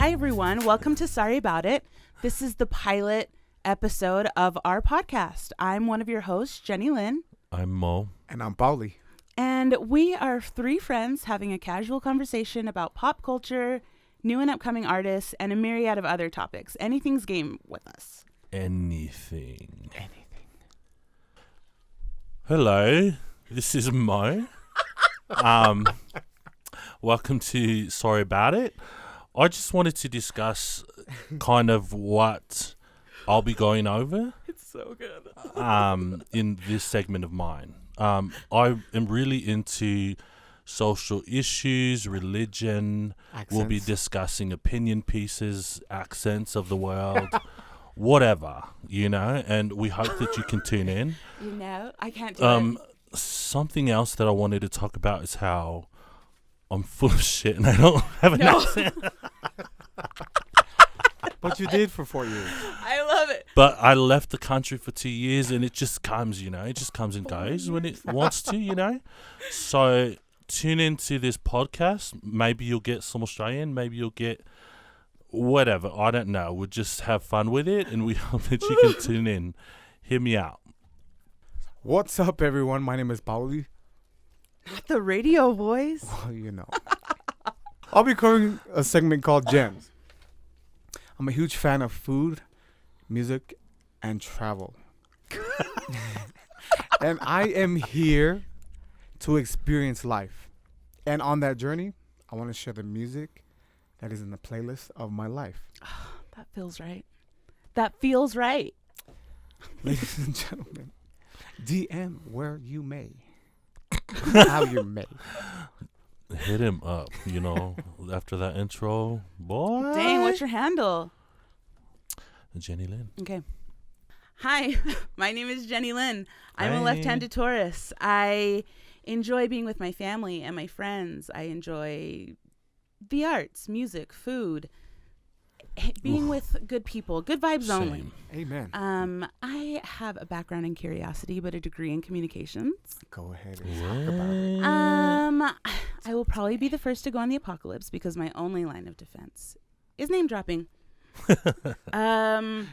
Hi, everyone. Welcome to Sorry About It. This is the pilot episode of our podcast. I'm one of your hosts, Jenny Lynn. I'm Mo. And I'm Pauli. And we are three friends having a casual conversation about pop culture, new and upcoming artists, and a myriad of other topics. Anything's game with us. Anything. Hello, this is Mo. Welcome to Sorry About It. I just wanted to discuss kind of what I'll be going over. It's so good. In this segment of mine. I am really into social issues, religion. Accents. We'll be discussing opinion pieces, accents of the world, whatever, and we hope that you can tune in. I can't do it. Something else that I wanted to talk about is how I'm full of shit and I don't have an accent. But you did for 4 years. I love it. But I left the country for 2 years and it just comes, it just comes and goes when it wants to, So tune into this podcast. Maybe you'll get some Australian, maybe you'll get whatever. I don't know. We'll just have fun with it and we hope that you can tune in. Hear me out. What's up, everyone? My name is Pauli. Not the radio voice. Well, I'll be covering a segment called Gems. I'm a huge fan of food, music, and travel. And I am here to experience life. And on that journey, I want to share the music that is in the playlist of my life. That feels right. That feels right. Ladies and gentlemen, DM where you may. How you may. Hit him up, after that intro. Boy. Dang, what's your handle? Jenny Lynn. Okay. Hi, my name is Jenny Lynn. I'm Hi. a left-handed Taurus. I enjoy being with my family and my friends. I enjoy the arts, music, food, being with good people, good vibes Same. only. Amen. I have a background in curiosity, but a degree in communications. Go ahead and talk about it. I will probably be the first to go on the apocalypse because my only line of defense is name dropping. I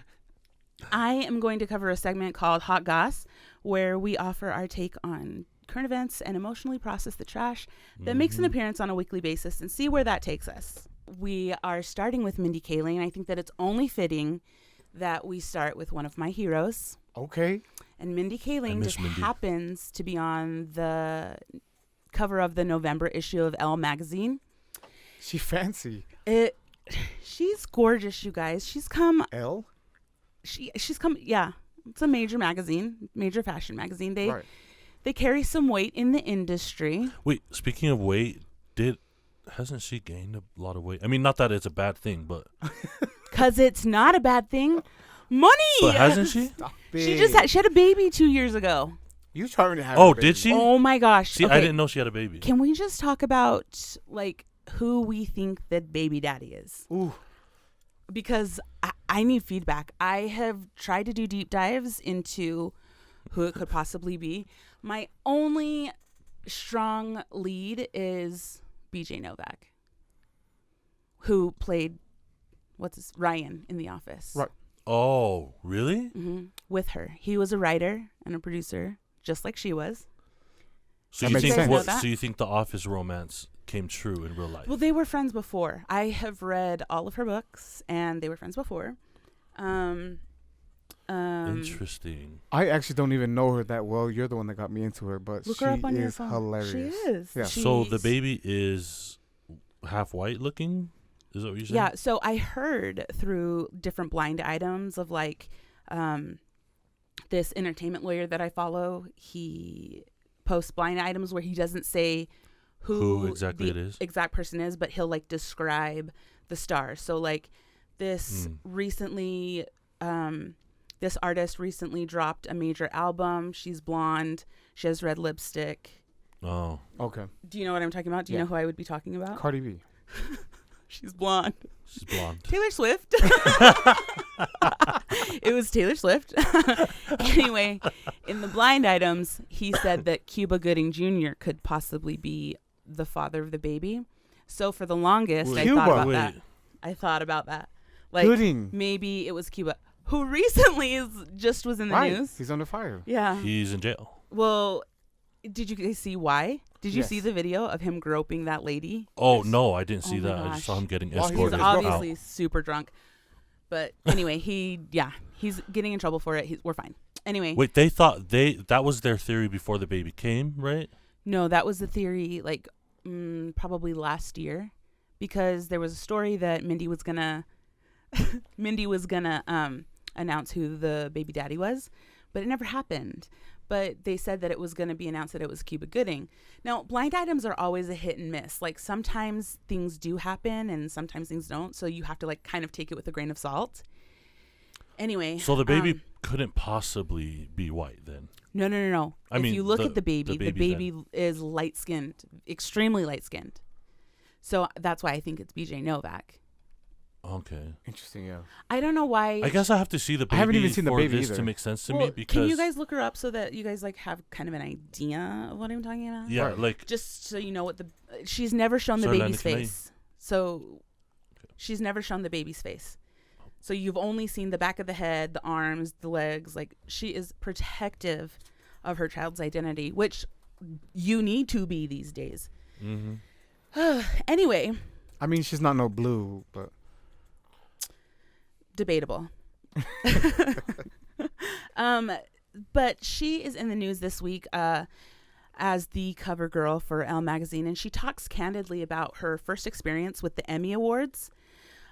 am going to cover a segment called Hot Goss, where we offer our take on current events and emotionally process the trash that makes an appearance on a weekly basis and see where that takes us. We are starting with Mindy Kaling. I think that it's only fitting that we start with one of my heroes. Okay. And Mindy Kaling just Mindy. happens to be on the cover of the November issue of Elle magazine. She fancy. She's gorgeous, you guys. She's come. Elle? She's come. Yeah, it's a major magazine, major fashion magazine. They carry some weight in the industry. Wait, speaking of weight, hasn't she gained a lot of weight? I mean, not that it's a bad thing, but Because it's not a bad thing. Money. but hasn't she? She had a baby 2 years ago. You trying to have Oh, a baby. did she? Oh my gosh. See, I didn't know she had a baby. Can we just talk about who we think that baby daddy is? Ooh. Because I need feedback. I have tried to do deep dives into who it could possibly be. My only strong lead is BJ Novak, who played Ryan in The Office. Right. Oh, really? Mm-hmm. With her. He was a writer and a producer, just like she was. So That you makes think sense. So you think the Office romance came true in real life? Well, they were friends before. I have read all of her books, and they were friends before. Interesting. I actually don't even know her that well. You're the one that got me into her, but Look she her up on your is phone. hilarious. She is. Yeah. So the baby is half white looking? Is that what you're saying? Yeah, so I heard through different blind items of this entertainment lawyer that I follow. He posts blind items where he doesn't say who exactly the it is. exact person is, but he'll describe the star. So this recently, this artist recently dropped a major album. She's blonde. She has red lipstick. Oh. Okay. Do you know what I'm talking about? Do you know who I would be talking about? Cardi B. She's blonde. She's blonde. Taylor Swift. It was Taylor Swift. Anyway, in the blind items, he said that Cuba Gooding Jr. could possibly be the father of the baby. So for the longest, I thought about that. I thought about that. Like, Gooding. maybe it was Cuba, who recently was in the Right. news. He's under fire. Yeah. He's in jail. Well, did you guys see why? Did you Yes. see the video of him groping that lady? Oh, no, I didn't see Oh my that. I just saw gosh. him getting Well, he's He's escorted obviously out. super drunk. But anyway, he's getting in trouble for it. We're fine. Anyway. Wait, they thought that was their theory before the baby came, right? No, that was the theory, like, probably last year, because there was a story that Mindy was gonna announce who the baby daddy was, but it never happened. But they said that it was going to be announced that it was Cuba Gooding. Now, blind items are always a hit and miss. Like, sometimes things do happen and sometimes things don't, so you have to, like, kind of take it with a grain of salt. Anyway. So the baby couldn't possibly be white then. No. I If mean, you look the- at the baby the baby is light-skinned, extremely light-skinned. So that's why I think it's BJ Novak. Okay. Interesting, yeah. I don't know why. I guess I have to see the baby I haven't even seen the for baby this either. to make sense to Well, me because can you guys look her up so that you guys like have kind of an idea of what I'm talking about? yeah, Right. like Just so you know what she's never shown the Sorry, baby's Landon, can I- face. So she's never shown the baby's face. So you've only seen the back of the head, the arms, the legs. Like, she is protective of her child's identity, which you need to be these days. Anyway, I mean, she's not no blue, but debatable. But she is in the news this week as the cover girl for Elle magazine, and she talks candidly about her first experience with the Emmy Awards.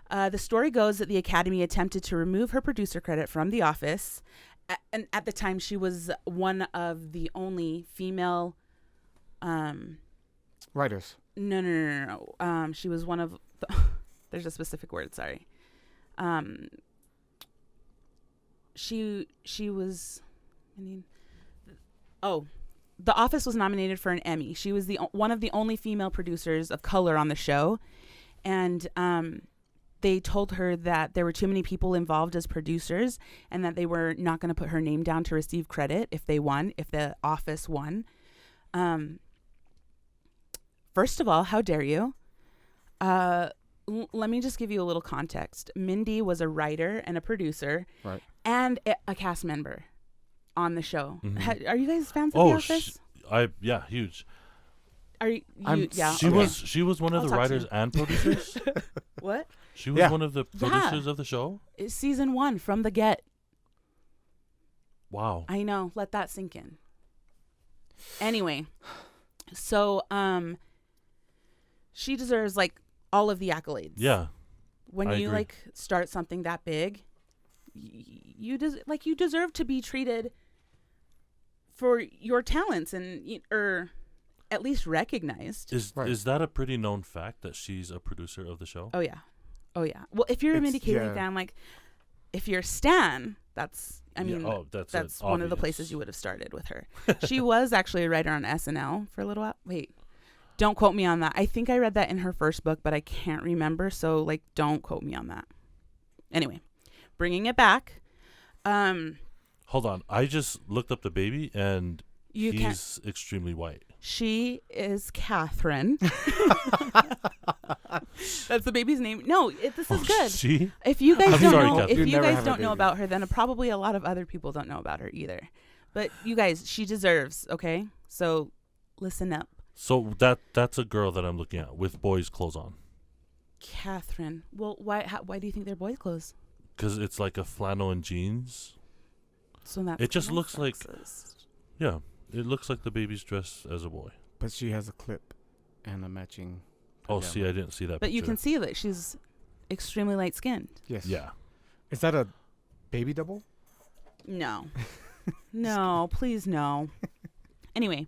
The story goes that the Academy attempted to remove her producer credit from The Office, and at the time she was one of the only female. writers. No. She was one of. There's a specific word. Sorry. She was. The Office was nominated for an Emmy. She was one of the only female producers of color on the show, and they told her that there were too many people involved as producers, and that they were not going to put her name down to receive credit if the Office won. First of all, how dare you? Let me just give you a little context. Mindy was a writer and a producer, Right. and a cast member on the show. Mhm. Are you guys fans of The oh, Office? yeah, huge. Are you? I'm- Yeah. She okay. she was one of I'll the talk to writers you. and producers. What? She was Yeah. one of the producers of the show. It's season 1 from the get. Wow. I know. Let that sink in. Anyway, so she deserves like all of the accolades. Yeah. When I you agree. like start something that big, you deserve to be treated for your talents or at least recognized. Right. Is that a pretty known fact that she's a producer of the show? Oh yeah. Well, if you're a Mindy Kaling yeah. fan, like if you're Stan, that's that's one of the obvious. places you would have started with her. She was actually a writer on SNL for a little while. Wait, don't quote me on that. I think I read that in her first book, but I can't remember. So like, don't quote me on that. Anyway, bringing it back. Hold on. I just looked up the baby and You can't. he's extremely white. She is Catherine. That's the baby's name. No, this is good. She? If you guys I'm don't sorry, know, Catherine. if You you never guys have a don't know baby. about her, then probably a lot of other people don't know about her either. But you guys, she deserves. Okay, so listen up, So that's a girl that I'm looking at with boys' clothes on. Catherine. Well, why do you think they're boys' clothes? Because it's like a flannel and jeans. So that It just looks like- Yeah. It looks like the baby's dressed as a boy. But she has a clip and a matching. Oh, pajama. see, I didn't see that But picture. you can see that she's extremely light skinned. Yes. Yeah. Is that a baby double? No. No, please no. Anyway,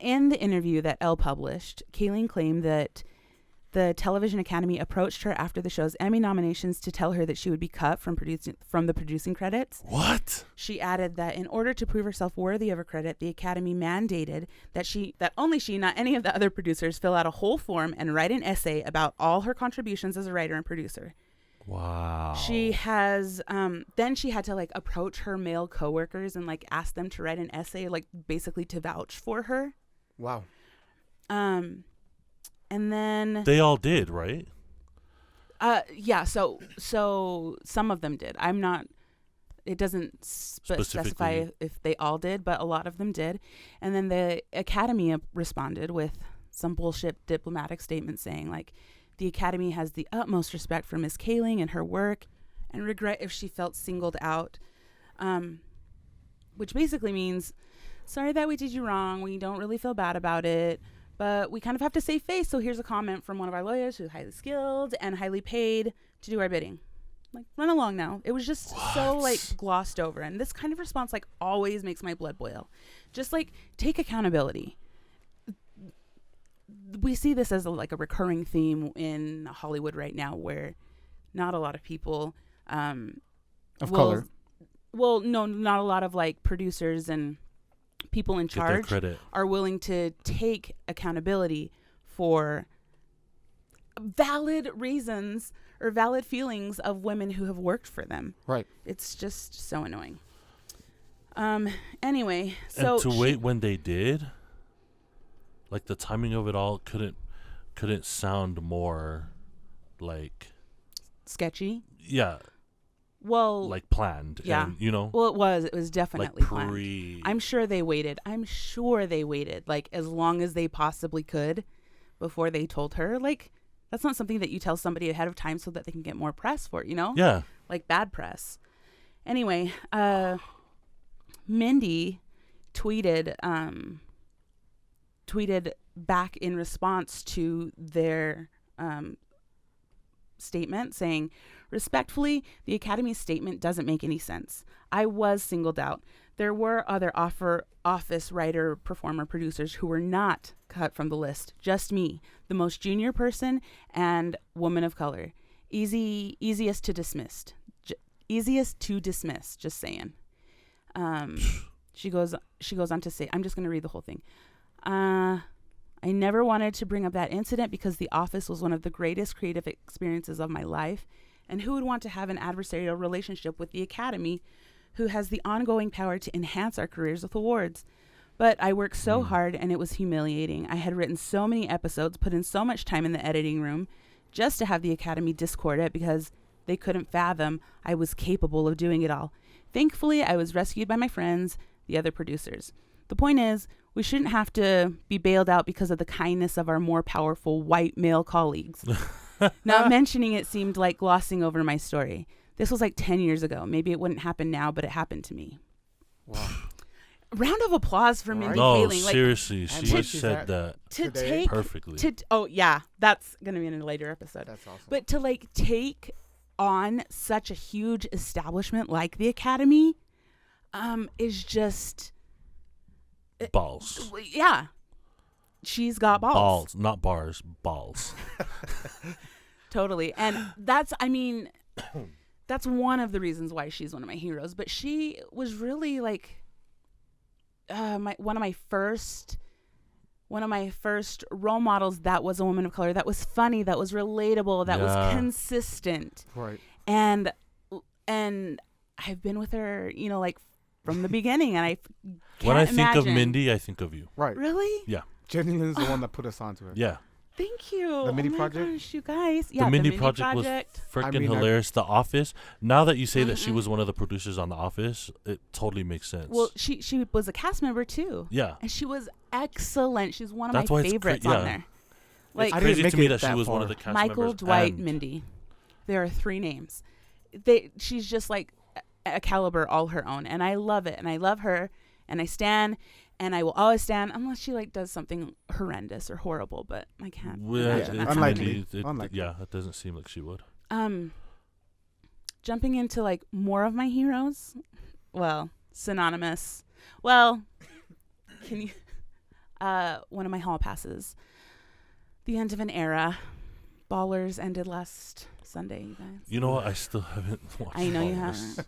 in the interview that Elle published, Kaling claimed that the Television Academy approached her after the show's Emmy nominations to tell her that she would be cut from the producing credits. What? She added that in order to prove herself worthy of a credit, the Academy mandated that only she, not any of the other producers, fill out a whole form and write an essay about all her contributions as a writer and producer. Wow. She has then she had to like approach her male coworkers and like ask them to write an essay, like basically to vouch for her. Wow. And then They all did, right? Yeah. So some of them did. I'm not. It doesn't specify if they all did, but a lot of them did. And then the Academy responded with some bullshit diplomatic statement saying, like, the Academy has the utmost respect for Miss Kaling and her work and regret if she felt singled out, which basically means, sorry that we did you wrong. We don't really feel bad about it, but we kind of have to save face. So here's a comment from one of our lawyers who's highly skilled and highly paid to do our bidding. Like, run along now. It was just so, like, glossed over. And this kind of response, like, always makes my blood boil. Just, like, take accountability. We see this as, a recurring theme in Hollywood right now, where not a lot of people... of color. Well, no, not a lot of, like, producers and people in charge are willing to take accountability for valid reasons or valid feelings of women who have worked for them. Right. It's just so annoying. Anyway, so and to wait when they did, like, the timing of it all couldn't sound more like sketchy. Yeah. Well, like planned. Yeah. And, you know. Well, it was definitely like planned. I'm sure they waited, like, as long as they possibly could before they told her. Like, that's not something that you tell somebody ahead of time so that they can get more press for it, you know? Yeah. Like bad press. Anyway, Mindy tweeted back in response to their statement saying, respectfully, the Academy's statement doesn't make any sense. I was singled out. There were other office writer, performer, producers who were not cut from the list. Just me, the most junior person and woman of color. Easiest to dismiss. Just saying. She goes on to say, I'm just going to read the whole thing. I never wanted to bring up that incident because The Office was one of the greatest creative experiences of my life. And who would want to have an adversarial relationship with the Academy, who has the ongoing power to enhance our careers with awards? But I worked so hard and it was humiliating. I had written so many episodes, put in so much time in the editing room just to have the Academy discord it because they couldn't fathom I was capable of doing it all. Thankfully, I was rescued by my friends, the other producers. The point is, we shouldn't have to be bailed out because of the kindness of our more powerful white male colleagues. Not mentioning it seemed like glossing over my story. This was like 10 years ago. Maybe it wouldn't happen now, but it happened to me. Wow. Round of applause for Mindy No, Kaling. seriously, she said that to take perfectly. Oh yeah, that's gonna be in a later episode. That's awesome. But to like take on such a huge establishment like the Academy, is just balls. Yeah, she's got balls. Balls, not bars. Balls. Totally, and that's one of the reasons why she's one of my heroes. But she was really like. One of my first role models that was a woman of color, that was funny, that was relatable, that was consistent. Right. And I've been with her, like from the beginning, and I can't when I think imagine. of Mindy, I think of you. Right. Really? Yeah. Jenny Lynn's the one that put us onto it. Yeah. Thank you. The Mindy my Project? Gosh, you guys. Yeah, the Mindy Project was freaking hilarious. The Office. Now that you say that she was one of the producers on The Office, it totally makes sense. Well, she was a cast member too. Yeah. And she was excellent. She's one of That's my why favorites it's on there. Like, it's crazy to me that she was one of the cast Michael, members. Dwight, Mindy. There are 3 names. She's just like a caliber all her own, and I love it, and I love her, and I stan, and I will always stand unless she like does something horrendous or horrible. But I can't. imagine that Unlikely. happening. Yeah, it doesn't seem like she would. Jumping into like more of my heroes. Well, synonymous. Well, can you? One of my hall passes. The end of an era. Ballers ended last Sunday, you guys. You know what? I still haven't watched. I know Ballers. you haven't.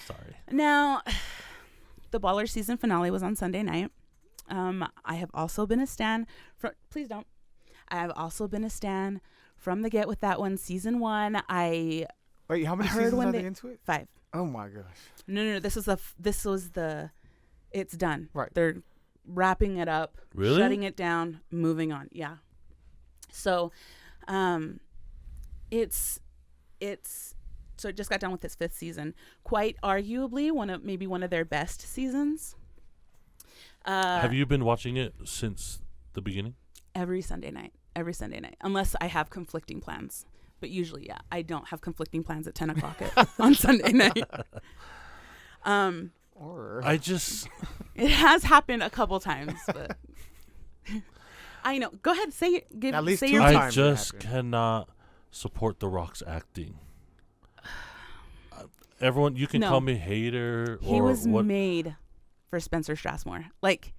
Sorry. Now, the Ballers season finale was on Sunday night. I have also been a stan. Please don't. I have also been a stan from the get with that one. Season 1. Wait, how many seasons are they into it? 5. Oh my gosh. No. This was the. It's done. Right. They're wrapping it up. Really? Shutting it down. Moving on. Yeah. So, it's so it just got done with its 5th season. Quite arguably maybe one of their best seasons. Have you been watching it since the beginning? Every Sunday night, unless I have conflicting plans. But usually, yeah, I don't have conflicting plans at 10 o'clock on Sunday night. Or It has happened a couple times, but I know. Go ahead, say it. At least say 2 your times. I it just happened. cannot support The Rock's acting. Everyone, you can No. call me hater or He was what. made for Spencer Strassmore. Like,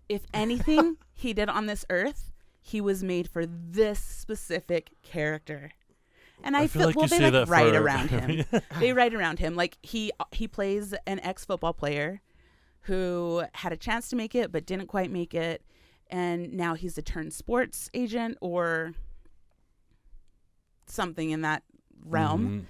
if anything he did on this earth, he was made for this specific character. And I feel like you they say like that right for around him. They right around him. Like he plays an ex-football player who had a chance to make it but didn't quite make it, and now he's a turned sports agent or something in that realm. Mhm.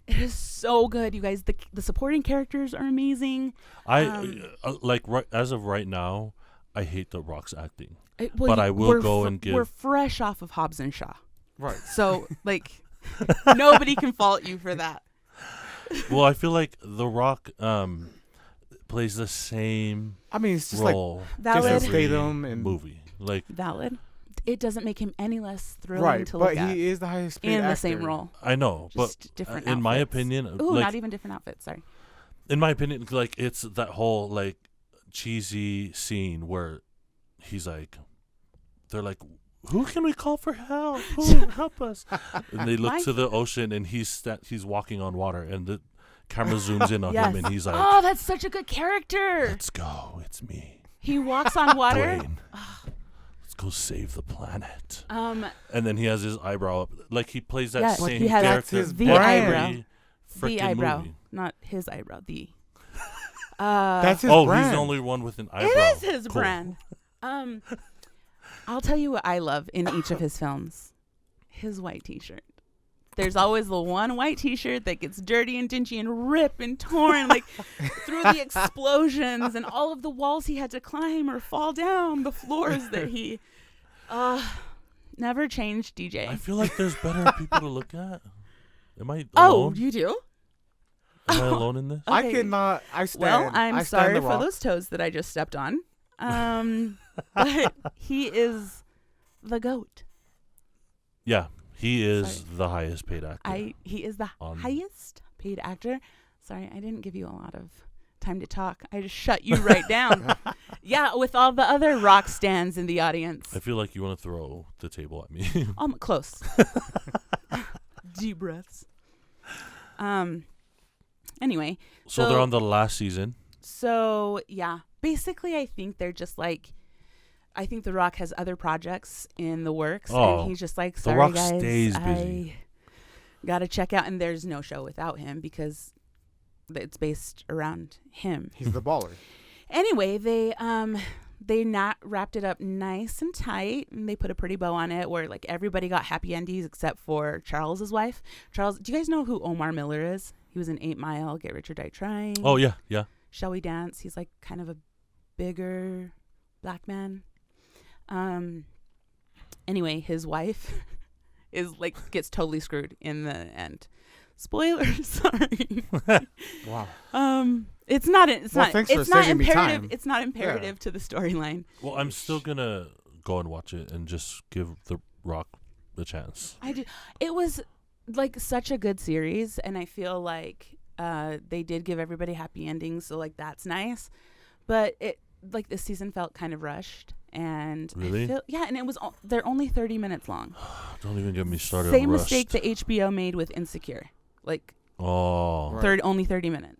It is so good, you guys. The supporting characters are amazing. Like as of right now, I hate The Rock's acting. Well, But I will go and give- We're fresh off of Hobbs and Shaw, Right. so like nobody can fault you for that. Well, I feel like The Rock plays the same I mean, it's just role Valid. Jason every Statham and movie. Like Valid. It doesn't make him any less thrilling right, to look but at. he is the highest paid In actor. the same role, I know, just but different. in my outfits. opinion, Ooh, like not even different outfits. Sorry. in my opinion, like it's that whole like cheesy scene where he's like, they're like, who can we call for help? Who help us? And they look My- to the ocean, and he's walking on water, and the camera zooms in on Yes. him, and he's like, Oh, that's such a good character. "Let's go, it's me, He walks on water. Dwayne. Let's go save the planet." Um, And then he has his eyebrow up, like he plays that Yes, same he has- character. That's his the brand. eyebrow. Frickin' the eyebrow, movie. not his eyebrow. That's his Oh, brand. he's the only one with an eyebrow. It is his Cool. brand. I'll tell you what I love in each of his films. His white t-shirt. There's always the one white t-shirt that gets dirty and dingy and ripped and torn, like through the explosions and all of the walls he had to climb or fall down, the floors that he never changed, DJ. I feel like there's better people to look at. Am I Oh, alone? you do? Am I alone in this? I Okay. cannot. I stand. Well, I'm I stand sorry the for Rock. those toes that I just stepped on. But he is the GOAT. Yeah, he is Sorry. the highest paid actor. He is the highest paid actor. Sorry, I didn't give you a lot of time to talk. I just shut you right down. Yeah, with all the other rock stands in the audience. I feel like you want to throw the table at me. Close. Deep breaths. Anyway, So they're on the last season. so yeah, basically, I think they're just like, I think The Rock has other projects in the works, Oh, and he's just like, The sorry Rock guys, stays busy. I gotta check out, and there's no show without him because it's based around him. He's the baller. Anyway, they not wrapped it up nice and tight, and they put a pretty bow on it where like everybody got happy endings except for Charles's wife. Charles, do you guys know who Omar Miller is? He was in 8 Mile, Get Rich or Die Trying. Oh yeah, yeah. Shall We Dance? He's like kind of a bigger black man. Anyway, his wife is like gets totally screwed in the end. Spoilers, sorry. Wow. It's not thanks for it's not saving me imperative. time. It's not imperative to the storyline. Well, I'm still gonna go and watch it and just give The Rock the chance. I do. It was like such a good series, and I feel like they did give everybody happy endings, so like that's nice. But it like this season felt kind of rushed, and Really? and it was they're only 30 minutes long. Don't even get me started. Same on mistake Rust. that HBO made with Insecure, like Oh, Right. only 30 minutes.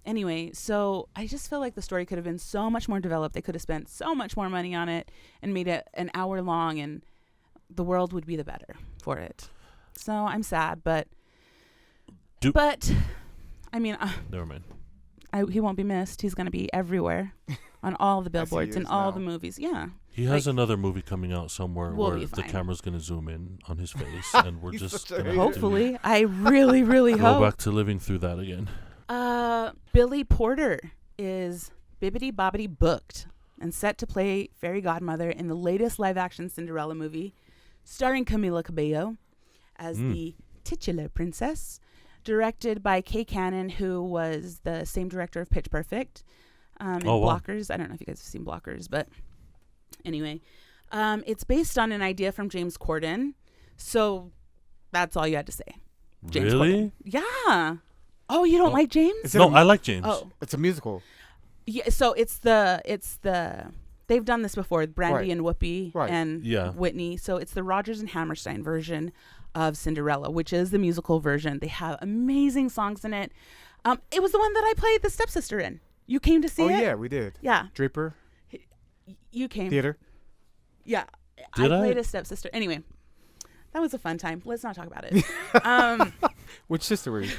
Anyway, so I just feel like the story could have been so much more developed. They could have spent so much more money on it and made it an hour long, and the world would be the better for it. So I'm sad, but I mean, never mind. he won't be missed. He's going to be everywhere on all the As he billboards and is all now. the movies. Yeah. He has another movie coming out somewhere We'll where be the fine. camera's gonna zoom in on his face, and we're He's just such a gonna hater. have to Hopefully. I really, really go hope. back to living through that again. Billy Porter is bibbity bobbity booked and set to play fairy godmother in the latest live action Cinderella movie starring Camila Cabello as the titular princess, directed by Kay Cannon, who was the same director of Pitch Perfect and Blockers. I don't know if you guys have seen Blockers, but anyway. It's based on an idea from James Corden. So that's all you had to say. James really? Corden. Yeah. Oh, you don't like James? No, I like James. Oh. It's a musical. Yeah, so it's the they've done this before, Brandy and Whoopi and Whitney. So it's the Rodgers and Hammerstein version of Cinderella, which is the musical version. They have amazing songs in it. It was the one that I played the stepsister in. You came to see it? Oh yeah, we did. Yeah. Draper. You came. Theater. Yeah. Did I played a stepsister. Anyway, that was a fun time. Let's not talk about it. Which sister were you?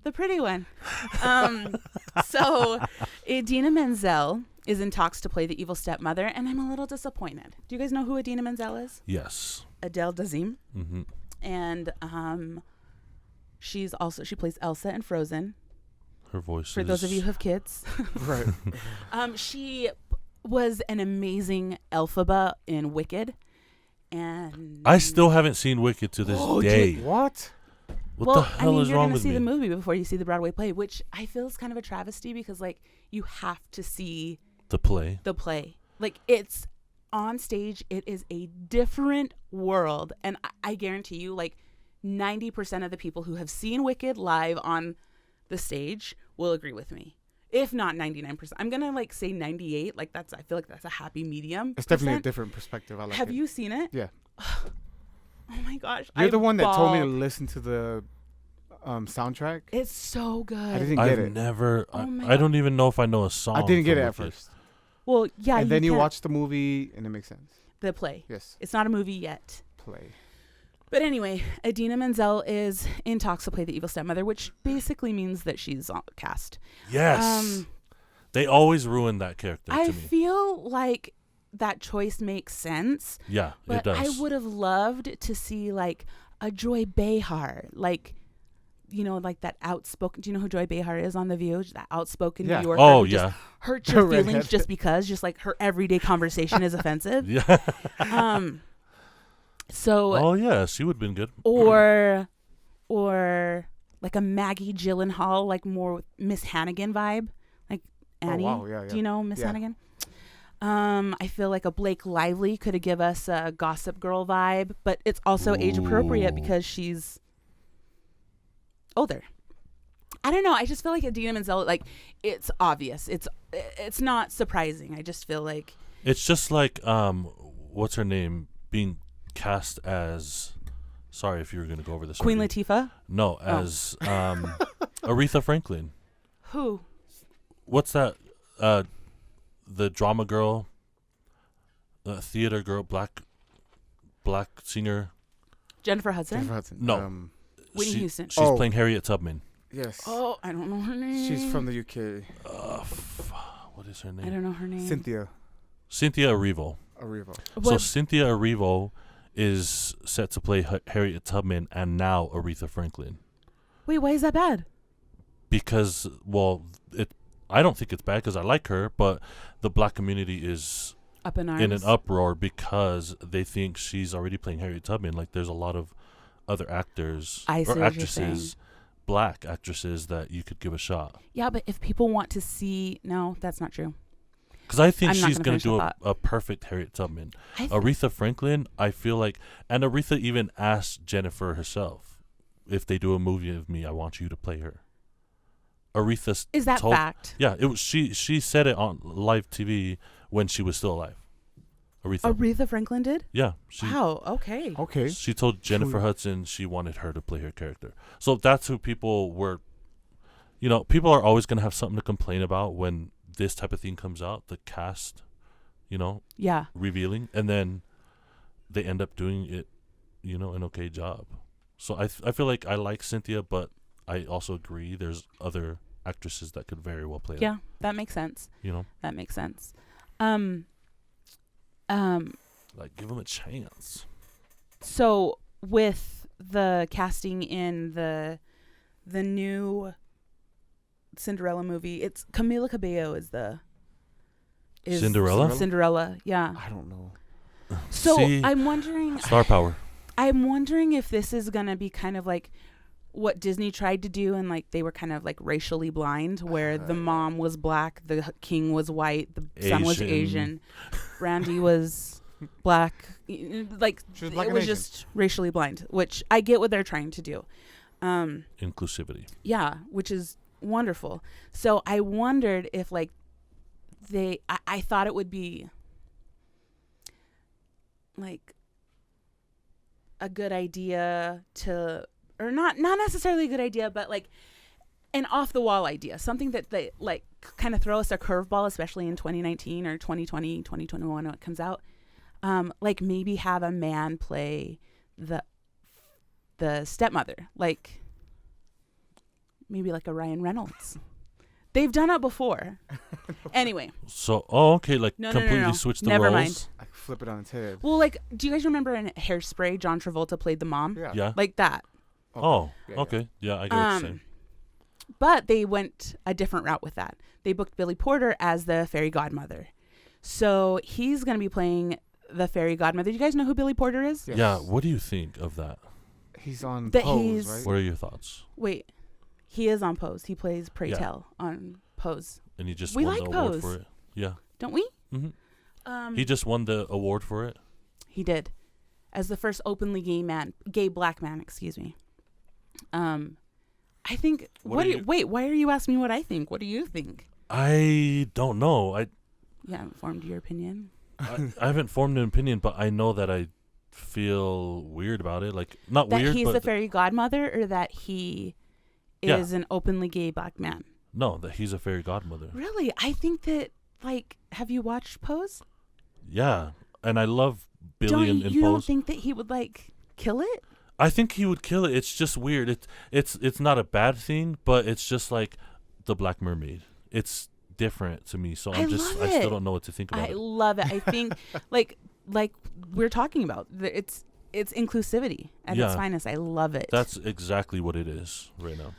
The pretty one. So Idina Menzel is in talks to play the evil stepmother, and I'm a little disappointed. Do you guys know who Idina Menzel is? Yes. Adele Dazeem. Mm-hmm. And she plays Elsa in Frozen. Her voice For those of you who have kids. Right. She was an amazing Elphaba in Wicked. And I still haven't seen Wicked to this day. What? What the hell is wrong with me? You're going to see the movie before you see the Broadway play, which I feel is kind of a travesty because, like, you have to see the play. Like, it's on stage. It is a different world. And I guarantee you, like, 90% of the people who have seen Wicked live on the stage will agree with me. If not 99%. I'm going to, like, say 98. Like, I feel like that's a happy medium. It's definitely a different perspective. I like Have it. you seen it? Yeah. Oh my gosh. You're the one that told me to listen to the soundtrack. It's so good. I didn't get it. I don't even know if I know a song. I didn't get it at Wicked. first. Well, yeah. And then you watch the movie and it makes sense. The play. Yes. It's not a movie yet. Play. But anyway, Idina Menzel is in talks to play the evil stepmother, which basically means that she's cast. Yes. They always ruin that character to I me. feel like that choice makes sense. Yeah, but it does. I would have loved to see like a Joy Behar, like, you know, like that outspoken. Do you know who Joy Behar is on The View? That outspoken New Yorker. Oh, who yeah. just hurt your feelings just because, just like her everyday conversation is offensive. Yeah. So. Oh yeah, she would have been good. Or like a Maggie Gyllenhaal, like more Miss Hannigan vibe, like Annie. Oh, wow. Yeah. Do you know Miss Hannigan? I feel like a Blake Lively could have give us a Gossip Girl vibe, but it's also age appropriate because she's older. I don't know. I just feel like Idina Menzel, like, it's obvious. It's not surprising. I just feel like it's just like what's her name being cast as. Sorry if you were going to go over this. Queen already. Latifah. No, as Aretha Franklin. Who? What's that? The drama girl, the theater girl, black singer. Jennifer Hudson. No, Whitney Houston. She's playing Harriet Tubman. Yes. Oh, I don't know her name. She's from the UK. What is her name? I don't know her name. Cynthia Erivo. So Cynthia Erivo is set to play Harriet Tubman and now Aretha Franklin. Wait, why is that bad? Because, I don't think it's bad because I like her, but the black community is up in arms, in an uproar because they think she's already playing Harriet Tubman. Like, there's a lot of other actors or actresses, black actresses that you could give a shot. Yeah, but if people want to see, no, that's not true. Because I think she's going to do a perfect Harriet Tubman. Aretha Franklin, I feel like, and Aretha even asked Jennifer herself, if they do a movie of me, I want you to play her. Aretha is that fact? Yeah, it was. She said it on live TV when she was still alive. Aretha Franklin did? Yeah. Wow. Okay. She told Jennifer Hudson she wanted her to play her character. So that's who people were. You know, people are always going to have something to complain about when this type of thing comes out. The cast, revealing, and then they end up doing it, an okay job. So I feel like I like Cynthia, but I also agree there's other actresses that could very well play that. That makes sense. That makes sense. Like, give them a chance. So with the casting in the new Cinderella movie, it's Camila Cabello is Cinderella? Cinderella, yeah. I don't know. So I'm wondering. Star power. I'm wondering if this is gonna be kind of like what Disney tried to do, and like they were kind of like racially blind, where the mom was black, the king was white, the son was Asian, Brandy was black, like black it was just racially blind, which I get what they're trying to do. Inclusivity. Yeah, which is wonderful. So I wondered if like I thought it would be like a good idea to, or not necessarily a good idea, but like an off the wall idea, something that they like kind of throw us a curveball, especially in 2019 or 2020, 2021 when it comes out. Like maybe have a man play the stepmother, like maybe like a Ryan Reynolds. They've done it before. Anyway. So, okay, like no, completely switch the Never roles. Mind. I flip it on its head. Well, like, do you guys remember in Hairspray, John Travolta played the mom? Yeah. Like that. Oh, Yeah, okay. Yeah, I get what you're saying. But they went a different route with that. They booked Billy Porter as the fairy godmother. So he's going to be playing the fairy godmother. Do you guys know who Billy Porter is? Yes. Yeah, what do you think of that? He's on That Pose, he's- right? What are your thoughts? Wait. He is on Pose. He plays Pray Yeah. Tell on Pose. And he just We won like the award Pose. for it. Yeah. Don't we? He just won the award for it. He did. As the first openly gay black man, excuse me. I think, wait, why are you asking me what I think? What do you think? I don't know. You haven't formed your opinion? I haven't formed an opinion, but I know that I feel weird about it. Like, not That weird, he's but the fairy godmother, or that he Yeah. is an openly gay black man? no, that he's a fairy godmother. Really? I think that, like, have you watched Pose? Yeah, and I love Billy in You don't Pose. think that he would, like, kill it? I think he would kill it. It's just weird. It's not a bad thing, but it's just like the Black Mermaid. It's different to me, so I love still it. don't know what to think about I it. love it. I think, like we're talking about, it's inclusivity at its Yeah. finest. I love it. That's exactly what it is right now.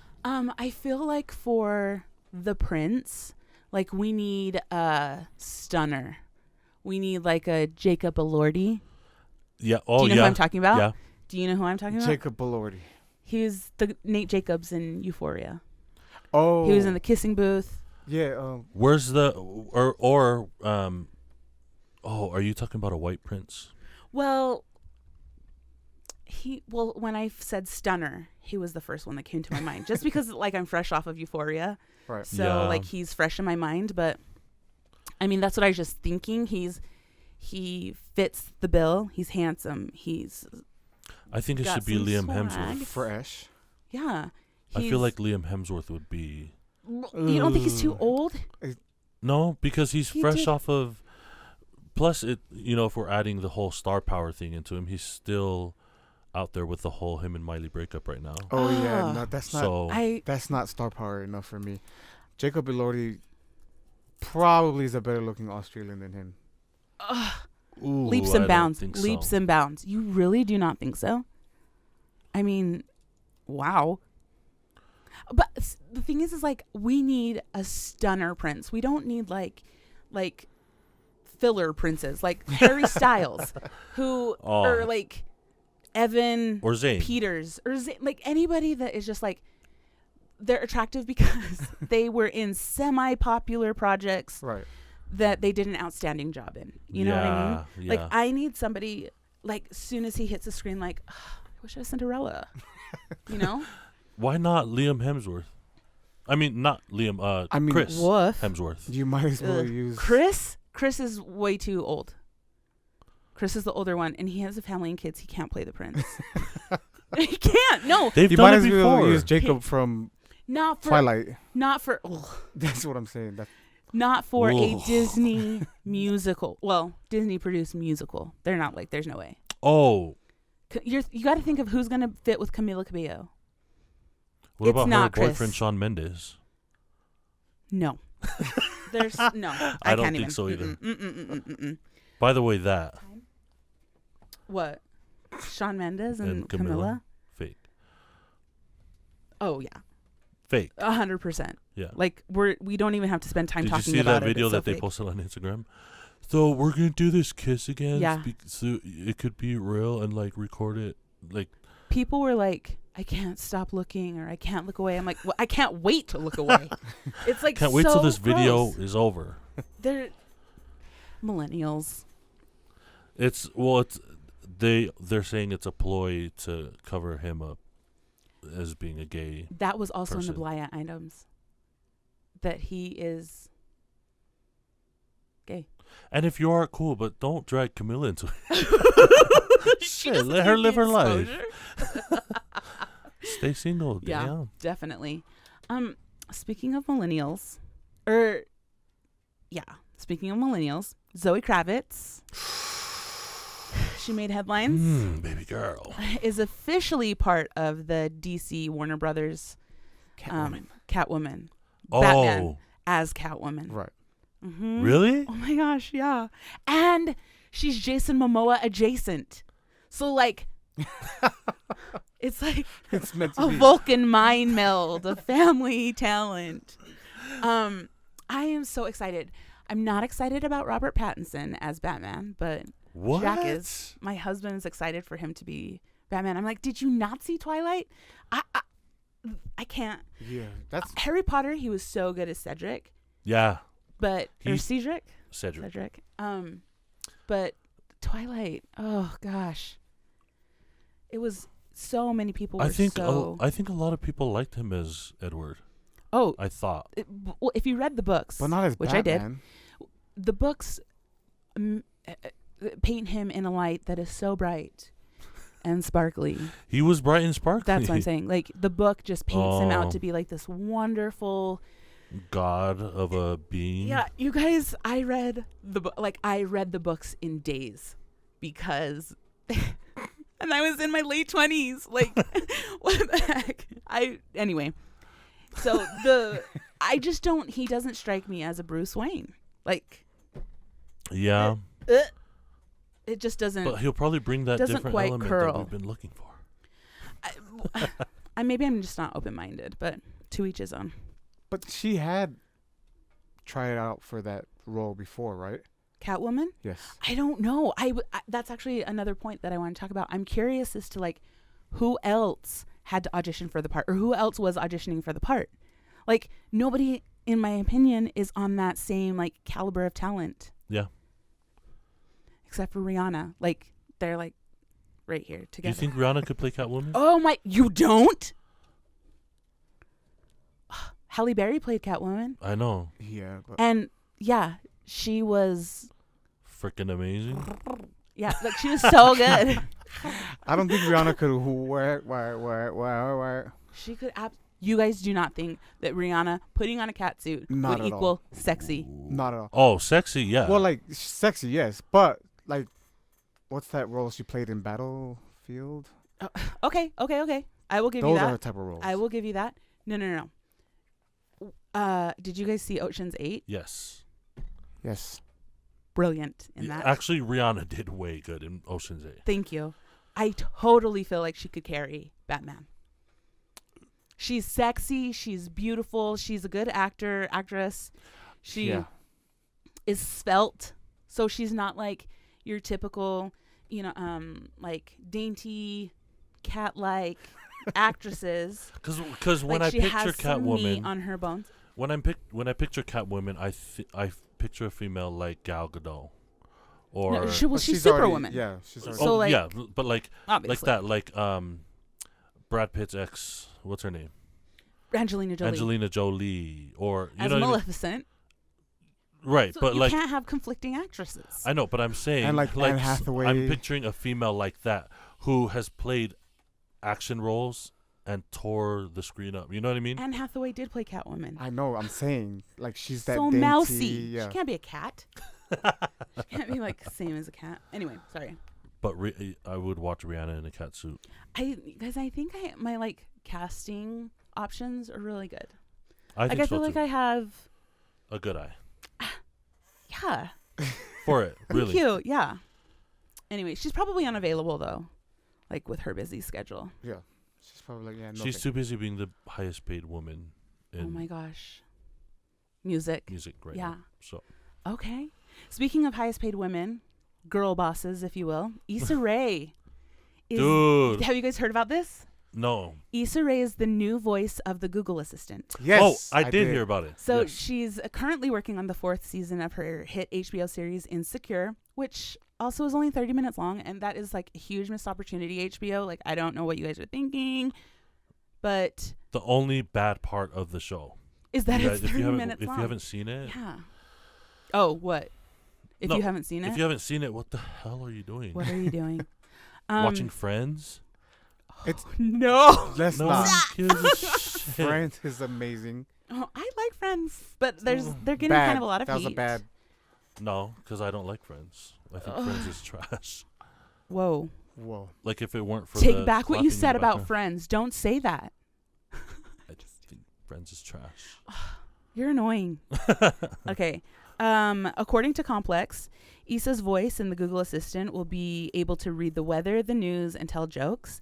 I feel like for the prince, like we need a stunner. We need like a Jacob Elordi. Yeah. Do Oh, you know yeah. who I'm talking about? Yeah. Do you know who I'm talking about? Jacob Elordi. He was the Nate Jacobs in Euphoria. Oh. He was in the kissing booth. Yeah. Where's the Oh, are you talking about a white prince? Well, when I said stunner, he was the first one that came to my mind. Just because like I'm fresh off of Euphoria. Right. So Yeah. like he's fresh in my mind, but I mean that's what I was just thinking. He fits the bill. He's handsome. I think it Got should be some Liam swag. Hemsworth. Fresh. Yeah. I feel like Liam Hemsworth would be. You don't think he's too old? No, because he's He fresh did- off of. Plus, if we're adding the whole star power thing into him, he's still out there with the whole him and Miley breakup right now. Oh Ah. yeah. No, that's not. So That's not star power enough for me. Jacob Elordi probably is a better looking Australian than him. ooh, Leaps I and don't bounds. think so. Leaps and bounds. You really do not think so? I mean, wow. But the thing is like we need a stunner prince. We don't need like filler princes like Harry Styles, who Oh. or like Evan Or Zayn. Peters or like anybody that is just like they're attractive because they were in semi-popular projects Right. that they did an outstanding job in. You know what I mean? Yeah. Like I need somebody like as soon as he hits the screen, like I wish I was Cinderella. You know? Why not Liam Hemsworth? I mean, not Liam. I mean, Chris Woof. Hemsworth. You might as well Ugh. use Chris is way too old. Chris is the older one, and he has a family and kids. He can't play the prince. He can't. No, They've You done might it as well before. use Jacob from not for Twilight. not for ugh, That's what I'm saying. not for a Ugh. Disney musical. Well, Disney produced musical. They're not like. There's no way. Oh, You got to think of who's gonna fit with Camila Cabello. what It's about her not Chris. boyfriend Shawn Mendes? No, there's no. I don't can't think even. so either. Mm-mm. By the way, that What? Shawn Mendes and and Camilla? fake, Oh yeah, fake. 100%. Yeah. Like we don't even have to spend time Did you talking see about that it. video It's that so they fake. posted on Instagram? So we're gonna do this kiss again. Yeah. So it could be real and like record it like. People were like, I can't stop looking, or I can't look away. I'm like, well, I can't wait to look away. It's like Can't so wait till this video gross. is over. They're millennials. They're saying it's a ploy to cover him up as being a gay. That was also person. in the Blaya items. That he is gay. And if you are, cool, but don't drag Camilla into it. Shit, let her live her life. Stay single. Yeah, Damn. definitely. Speaking of millennials, speaking of millennials, Zoe Kravitz, she made headlines. Baby girl. Is officially part of the DC Warner Brothers Catwoman. Oh. Batman as Catwoman. Right. Mm-hmm. Really? Oh my gosh, yeah. And she's Jason Momoa adjacent. So like it's like It's meant to a be. Vulcan mind meld, a family talent. I am so excited. I'm not excited about Robert Pattinson as Batman, but What? Jack is. My husband is excited for him to be Batman. I'm like, did you not see Twilight? I can't. Yeah, that's Harry Potter, he was so good as Cedric, Yeah. but or He's- Cedric. Cedric. But Twilight, oh gosh, it was so many people were I think so. I think a lot of people liked him as Edward. Oh, I thought. well, if you read the books, but not as which Batman. I did, the books paint him in a light that is so bright and sparkly. He was bright and sparkly. That's what I'm saying. Like the book just paints him out Oh. to be like this wonderful. God of a being. Yeah, you guys, I read the book. Like I read the books in days because, and I was in my late 20s. Like, what the heck? Anyway. So I just don't. He doesn't strike me as a Bruce Wayne. Like, Yeah. it just doesn't. But he'll probably bring that doesn't different quite element curl. that we've been looking for. Maybe I'm just not open-minded, but to each his own. But she had tried out for that role before, right? Catwoman? Yes. I don't know. That's actually another point that I want to talk about. I'm curious as to like who else had to audition for the part, or who else was auditioning for the part. Like nobody, in my opinion, is on that same like caliber of talent. Yeah. Except for Rihanna. Like they're like right here Do together. you think Rihanna could play Catwoman? Oh my! You don't? Halle Berry played Catwoman, I know. Yeah. But and yeah, she was. Freaking amazing. Yeah, like she was so good. I don't think Rihanna could wear. She could. You guys do not think that Rihanna putting on a catsuit Not would at equal sexy? Not at all. Oh, sexy, yeah. Well, like sexy, yes, but like, what's that role she played in Battlefield? Okay. I will give you Those are that. her type of roles. I will give you that. No. Did you guys see Ocean's 8? Yes. Yes. Brilliant in that. Actually, Rihanna did way good in Ocean's 8. Thank you. I totally feel like she could carry Batman. She's sexy. She's beautiful. She's a good actress. She is svelte. So she's not like your typical, like dainty, cat-like actresses. Because when Like I she picture has some meat Catwoman, on her bones. when I picture Catwoman, I picture a female like Gal Gadot, or No, But she's already- Superwoman. Yeah, she's already. So, like, yeah, but like Obviously. that, like Brad Pitt's ex. What's her name? Angelina Jolie. Angelina Jolie, or you as know, what I mean? Maleficent. Right? So but you like can't have conflicting actresses. I know, but I'm saying And, like, Anne Hathaway. I'm picturing a female like that who has played action roles and tore the screen up. You know what I mean? Anne Hathaway did play Catwoman. I know. I'm saying like she's that So dainty. mousy. Yeah. She can't be a cat. She can't be like same as a cat. Anyway, sorry. But I would watch Rihanna in a cat suit. I think my like casting options are really good. I think I so feel too. like I have. A good eye Yeah. for it. Really. Thank you. Yeah. Anyway, she's probably unavailable though, like with her busy schedule. Yeah. She's probably like, yeah. No She's thank too busy being the highest paid woman Oh in my gosh. Music. music right Yeah. now. So Okay. Speaking of highest paid women, girl bosses, if you will, Issa Rae Dude. Have you guys heard about this? No. Issa Rae is the new voice of the Google Assistant. Yes. I did hear about it. So Yes. she's currently working on the 4th season of her hit HBO series Insecure, which also is only 30 minutes long, and that is like a huge missed opportunity, HBO. Like, I don't know what you guys are thinking, but The only bad part of the show is that You it's guys, 30 minutes if long. you haven't seen it, Yeah. Oh, what? If No, you haven't seen it? if you haven't seen it, what the hell are you doing? What are you doing? Watching Friends? It's No. let's No not. one gives a shit. Friends is amazing. Oh, I like Friends, but they're getting Bad. kind of a lot of That was hate. a bad. No, because I don't like Friends. I think Friends is trash. Whoa. Whoa. Like if it weren't for Take the back what you clapping in said the about background. Friends. Don't say that. I just think Friends is trash. You're annoying. Okay. According to Complex, Issa's voice in the Google Assistant will be able to read the weather, the news, and tell jokes.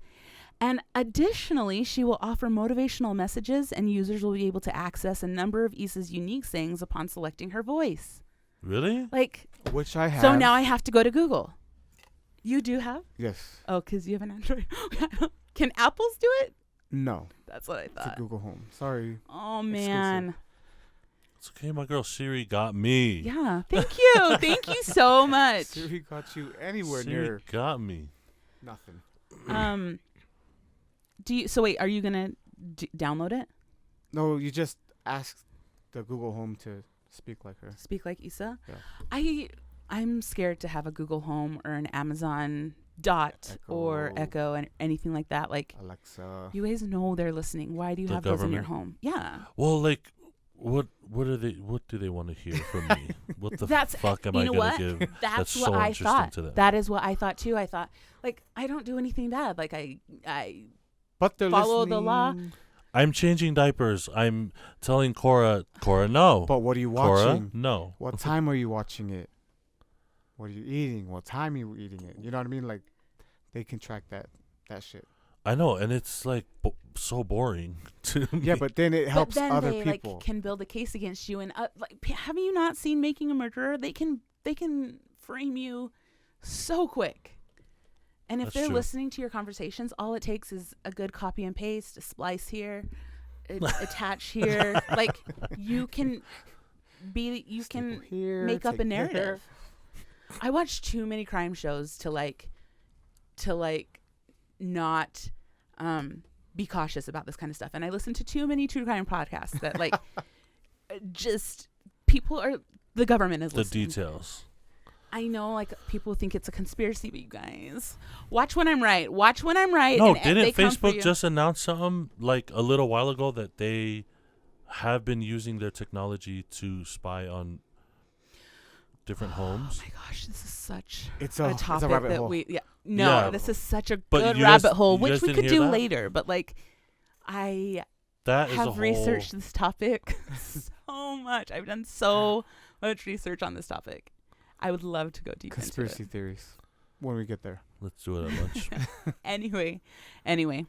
And additionally, she will offer motivational messages, and users will be able to access a number of Issa's unique sayings upon selecting her voice. Really? Like, Which I have. so now I have to go to Google. You do have? Yes. Oh, because you have an Android. Can Apples do it? No. That's what I To thought. Google Home. Sorry. Oh, man. It's okay. My girl Siri got me. Yeah. Thank you. Thank you so much. Siri got you anywhere Siri near got me. nothing. So wait, are you gonna download it? No, you just ask the Google Home to speak like her. Speak like Issa. Yeah. I'm scared to have a Google Home or an Amazon Dot or Echo and anything like that. Like, Alexa. you guys know they're listening. Why do you The have those in your government. home? Yeah. Well, like, what do they want to hear from me? What the That's fuck am you I know gonna what? give? That's what so I interesting thought. to them. That is what I thought too. I thought, like, I don't do anything bad. Like, I But they're follow the law. listening. I'm changing diapers. I'm telling Cora, no. But what are you Cora, watching? no. What time are you watching it? What are you eating? What time are you eating it? You know what I mean? Like, they can track that shit. I know, and it's like so boring to me. Yeah, but then it helps but then other they people. like can build a case against you. And like, have you not seen Making a Murderer? They can frame you so quick. And if That's they're true. listening to your conversations, all it takes is a good copy and paste, a splice here, attach here. Like, you can Staple here, make up a take narrative. there. I watch too many crime shows to not be cautious about this kind of stuff, and I listen to too many true crime podcasts that like just the government is the listening. details. I know, like, people think it's a conspiracy, but you guys watch when I'm right. Watch when I'm right. No, and didn't they come for Facebook you. just announce something like a little while ago that they have been using their technology to spy on different homes? Oh my gosh, this is such It's a a topic rabbit that hole. Yeah. this is such a But good you guys- rabbit hole, you which guys we didn't could hear do that? later. But like, I That is a have whole researched this topic so much. I've done so much research on this topic. I would love to go deep Conspiracy into theories. When we get there. Let's do it at lunch. it. Anyway,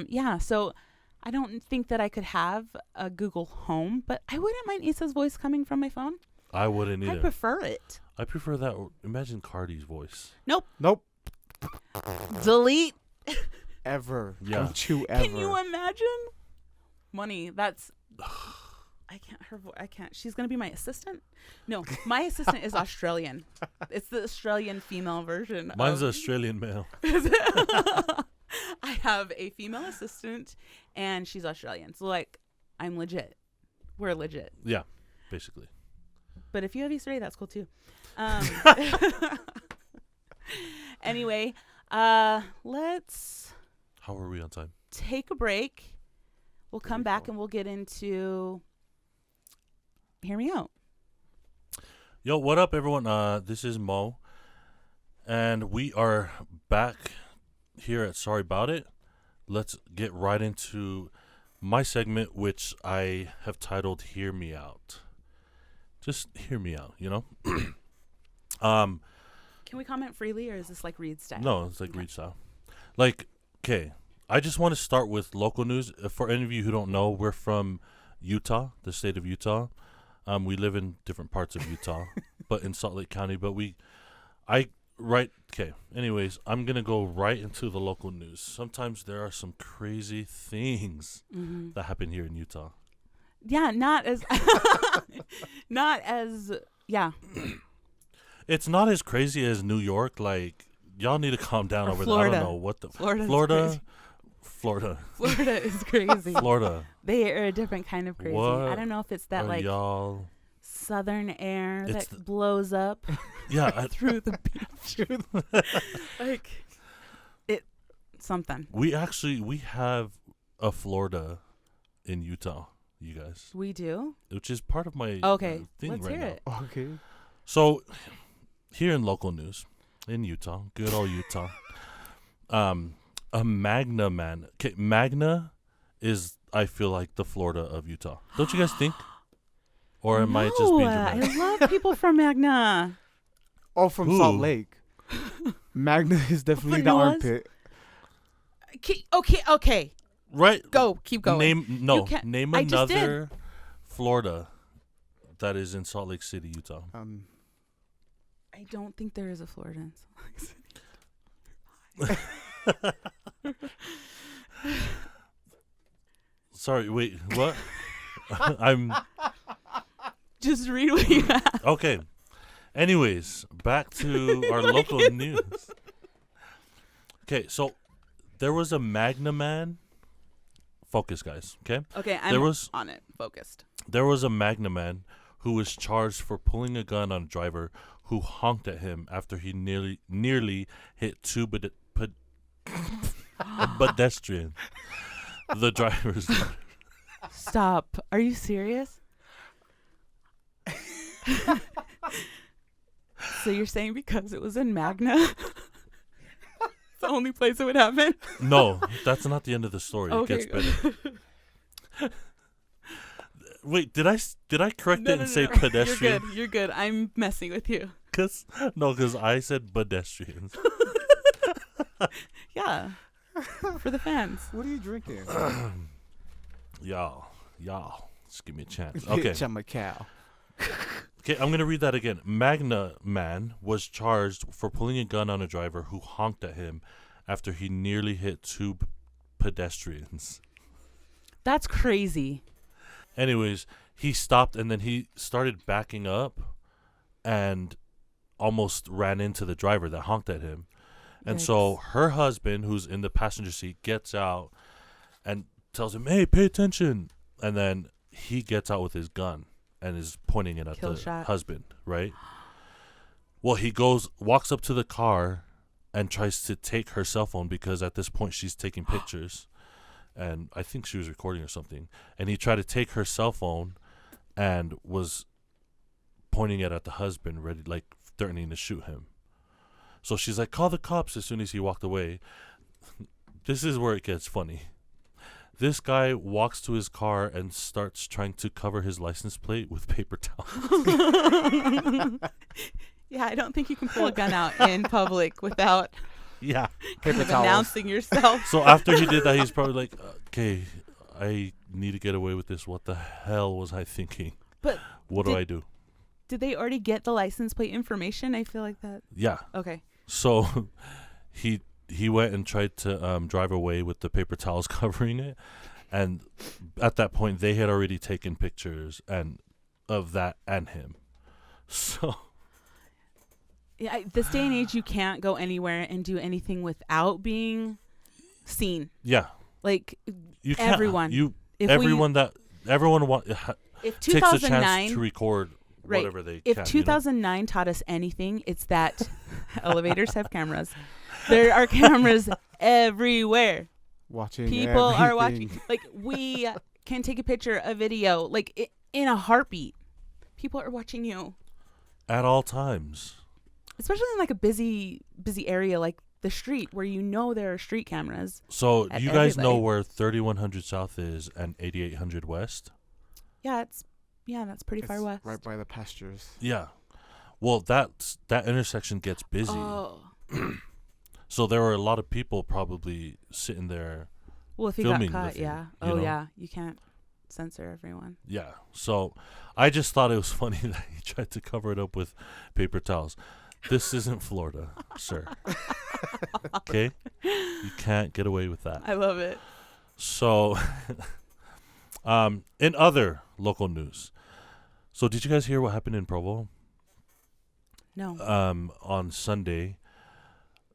yeah. So I don't think that I could have a Google Home, but I wouldn't mind Issa's voice coming from my phone. I wouldn't I either. prefer it. I prefer that. Imagine Cardi's voice. Nope. Delete. Ever. Yeah. Don't you ever. Can you imagine? Money. That's. I can't. I can't. She's gonna be my assistant. No, my assistant is Australian. It's the Australian female version. Mine's of, Australian male. I have a female assistant, and she's Australian. So like, I'm legit. We're legit. Yeah, basically. But if you have Easter egg, that's cool too. Anyway, let's How are we on time? take a break. We'll come back and we'll get into. Hear me out. Yo, what up, everyone? This is Mo, and we are back here at Sorry About It. Let's get right into my segment, which I have titled "Hear Me Out." Just hear me out, you know. Can we comment freely, or is this like Reed style? No, it's like Okay. Reed style. Like, okay, I just want to start with local news. For any of you who don't know, we're from Utah, the state of We live in different parts of Utah, but in Salt Lake County. But right. Okay. Anyways, I'm gonna go right into the local news. Sometimes there are some crazy things that happen here in Utah. Yeah, not as, not as, yeah. It's not as crazy as New York. Like, y'all need to calm down Or over Florida. there. I don't know what the Florida's Florida, Florida is crazy. Florida. They are a different kind of crazy. What I don't know if it's that are like y'all? southern air It's that blows up Yeah, through the beach. Like it, something. we have a Florida in Utah, you guys, We do. which is part of my Okay, thing let's right hear now. it. Okay. So, here in local news, in Utah, good old Utah, a Magna man. Okay, Magna is, I feel like, the Florida of Utah. Don't you guys think? Or am I just being dramatic? I love people from Magna. Oh, from Ooh. Salt Lake. Magna is definitely the From Noah's? armpit. Okay. Right? Keep going. Name can't- name I just did. another Florida that is in Salt Lake City, Utah. I don't think there is a Florida in Salt Lake City. Sorry, wait, what? I'm Just read what you have. okay. Anyways, back to our local news. Okay, so there was a Magna man. Focus, guys. Okay, Okay, There I'm was- on it. Focused. there was a Magna man who was charged for pulling a gun on a driver who honked at him after he nearly hit two pedestrians. The drivers. Stop. Are you serious? So you're saying because it was in Magna, it's the only place it would happen? No, that's not the end of the story. Okay. It gets better. Wait, did I correct it and say pedestrian? You're good. I'm messing with you. Cause I said pedestrians. Yeah. For the fans. What are you drinking? Y'all, just give me a chance. Okay. Bitch, I'm a cow. Okay, I'm going to read that again. Magna man was charged for pulling a gun on a driver who honked at him after he nearly hit two pedestrians. That's crazy. Anyways, he stopped and then he started backing up and almost ran into the driver that honked at him. And so Yikes. her husband, who's in the passenger seat, gets out and tells him, "Hey, pay attention." And then he gets out with his gun and is pointing it at Kill the shot. husband, right? Well, he walks up to the car and tries to take her cell phone because at this point she's taking pictures. And I think she was recording or something. And he tried to take her cell phone and was pointing it at the husband, ready, like threatening to shoot him. So she's like, "Call the cops," as soon as he walked away. This is where it gets funny. This guy walks to his car and starts trying to cover his license plate with paper towel. Yeah, I don't think you can pull a gun out in public without Yeah. Paper towels. announcing yourself. So after he did that, he's probably like, "Okay, I need to get away with this. What the hell was I thinking? But What do I do?" did they already get the license plate information? I feel like that. Yeah. Okay. So he went and tried to drive away with the paper towels covering it, and at that point they had already taken pictures and of that and him. So Yeah, this day and age, you can't go anywhere and do anything without being seen. yeah, Like you can't. everyone. If everyone if takes a chance 2009, to record right, whatever they if can. 2009 taught us anything, it's that elevators have cameras. There are cameras everywhere. Watching People are everything. watching. Like we can take a picture, a video, like in a heartbeat. People are watching you, at all times. especially in like a busy area like the street where you know there are street cameras. So At you guys know everybody. where 3100 South is and 8800 West? Yeah, that's pretty far It's west. right by the pastures. Yeah. Well, that intersection gets busy. Oh, So there were a lot of people probably sitting there. well, if you got Filming the caught, thing, yeah. you Oh, know? yeah. You can't censor everyone. Yeah. So I just thought it was funny that he tried to cover it up with paper towels. This isn't Florida, sir. Okay? You can't get away with that. I love it. So, in other local news, so did you guys hear what happened in Provo? No. On Sunday,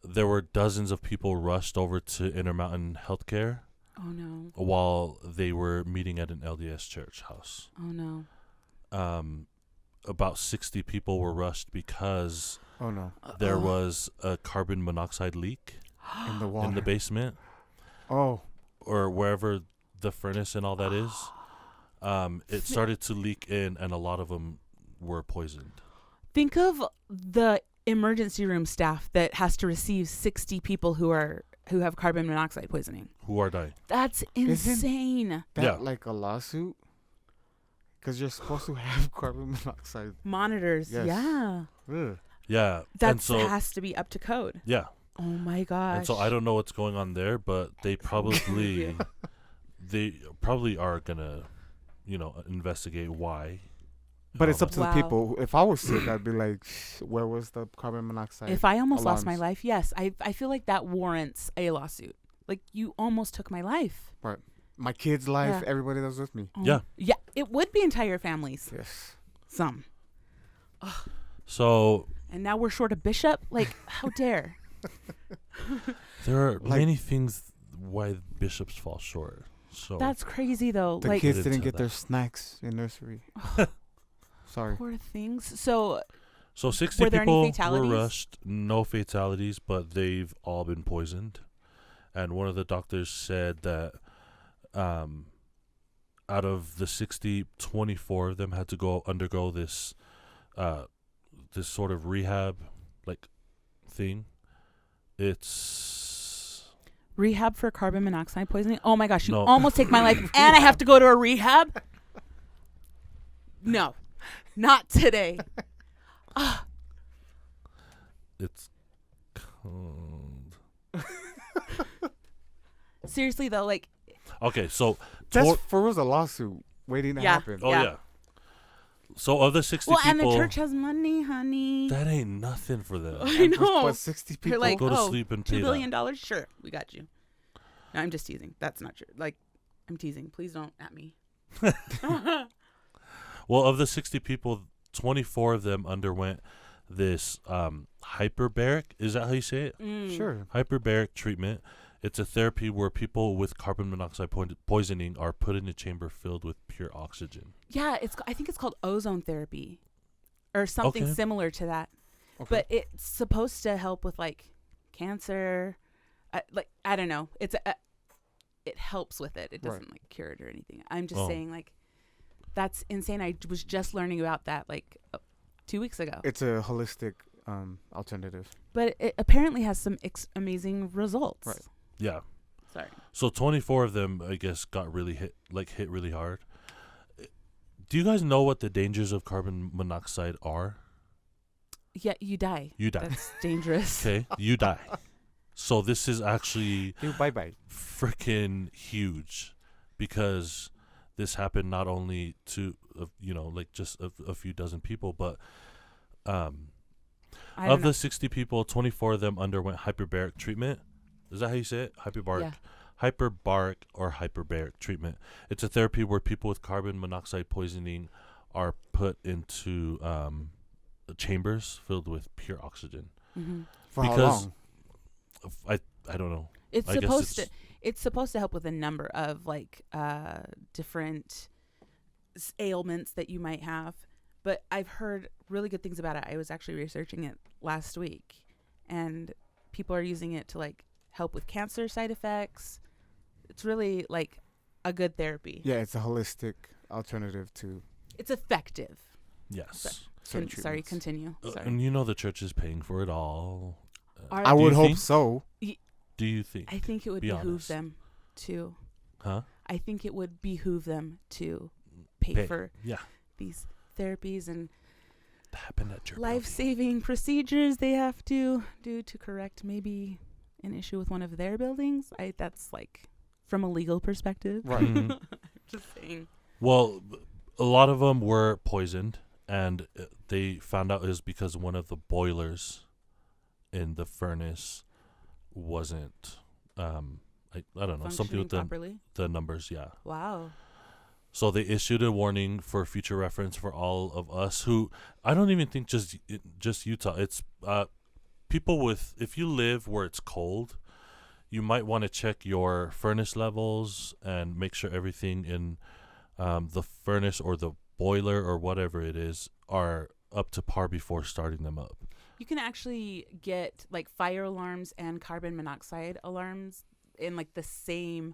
there were dozens of people rushed over to Intermountain Healthcare Oh no. while they were meeting at an LDS church house. Oh no. About 60 people were rushed because Oh no. there was a carbon monoxide leak In the water. in the basement Oh. or wherever the furnace and all that is. It started to leak in, and a lot of them were poisoned. Think of the emergency room staff that has to receive 60 people who have carbon monoxide poisoning. Who are dying? That's insane. That Yeah. like a lawsuit? Because you're supposed to have carbon monoxide. Monitors. Yes. Yeah. Ugh. Yeah. That and so, has to be up to code. yeah. Oh my gosh. And so I don't know what's going on there, but they probably are gonna, investigate why. But it's up to Wow. the people. If I was sick, I'd be like, where was the carbon monoxide? If I almost lost my alarms. life, yes, I feel like that warrants a lawsuit. Like, you almost took my life. My kid's life, Yeah. everybody that was with me. Oh. Yeah. Yeah, it would be entire families. Yes. Some. So And now we're short a bishop? Like, how dare? there are Like- many things why bishops fall short. So That's crazy, though. The like, kids Didn't didn't tell get their that. snacks in nursery. Sorry. poor things. So, 60 Were there any people were fatalities? rushed. No fatalities, but they've all been poisoned. And one of the doctors said that out of the 60, 24 of them had to undergo this sort of rehab thing. It's rehab for carbon monoxide poisoning? Oh my gosh, you No. almost take my life and I have to go to a rehab? No, not today. it's called. Seriously, though, like, Okay, so That's for us a lawsuit waiting to Yeah. happen. oh Yeah. yeah. So of the 60 well, people, and the church has money, honey. that ain't nothing for them. I know. But 60 people. They're like, Go to oh, sleep and $2 pay billion? that. Sure, we got you. No, I'm just teasing. That's not true. Like, I'm teasing. Please don't at me. Well, of the 60 people, 24 of them underwent this hyperbaric. Is that how you say it? Mm. Sure. Hyperbaric treatment. It's a therapy where people with carbon monoxide poisoning are put in a chamber filled with pure oxygen. Yeah, I think it's called ozone therapy or something Okay. similar to that. Okay. But it's supposed to help with like cancer. I don't know. It helps with it. It doesn't like cure it or anything. I'm just saying, like, that's insane. I was just learning about that like 2 weeks ago. It's a holistic alternative. But it apparently has some amazing results. Right. Yeah. Sorry. So 24 of them, I guess, got really hit really hard. Do you guys know what the dangers of carbon monoxide are? Yeah, you die. You die. That's dangerous. Okay, you die. So this is actually Bye-bye. freaking huge because this happened not only to just a few dozen people, but I of don't know. the 60 people, 24 of them underwent hyperbaric treatment. Is that how you say it? Hyperbaric. Yeah. Hyperbaric or hyperbaric treatment. It's a therapy where people with carbon monoxide poisoning are put into chambers filled with pure oxygen. Mhm. For how Because- long? I don't know. It's I guess supposed it's- to. It's supposed to help with a number of like different ailments that you might have. But I've heard really good things about it. I was actually researching it last week, and people are using it to like help with cancer side effects. It's really like a good therapy. Yeah, it's a holistic alternative to It's effective. Yes. certain Sorry, treatments. continue. Sorry. And the church is paying for it all. Are- I Do would you hope think? so. Do you think? I think it would Be behoove honest. them to. Huh? I think it would behoove them to pay Pay. for Yeah. these therapies and That happened at your life-saving procedures they have to do to correct maybe an issue with one of their buildings. That's like from a legal perspective. Right. Mhm. Just saying. Well, a lot of them were poisoned, and they found out it was because one of the boilers in the furnace wasn't I don't know, something with properly? the numbers, yeah. Wow. So they issued a warning for future reference for all of us who, I don't even think just Utah. It's people with, if you live where it's cold, you might want to check your furnace levels and make sure everything in the furnace or the boiler or whatever it is are up to par before starting them up. You can actually get like fire alarms and carbon monoxide alarms in like the same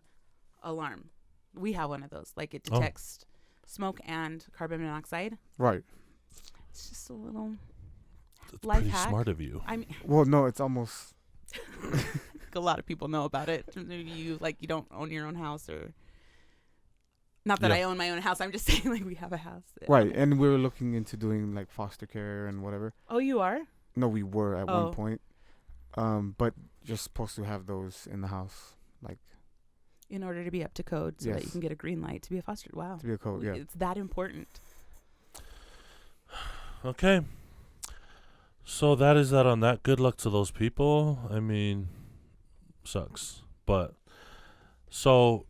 alarm. We have one of those. Like it detects smoke and carbon monoxide. Right. It's just a little That's life pretty hack. smart of you. I mean, Well, no, it's almost. a lot of people know about it. Maybe you don't own your own house, or not that Yeah. I own my own house. I'm just saying like we have a house. Right, and we were looking into doing like foster care and whatever. Oh, you are? No, we were at Oh. one point. But you're supposed to have those in the house, like In order to be up to code, so that you Yes. can get a green light to be a foster. Wow. to be a code. Yeah. It's that important. Okay. So that is that on that. Good luck to those people. I mean, sucks. But, so,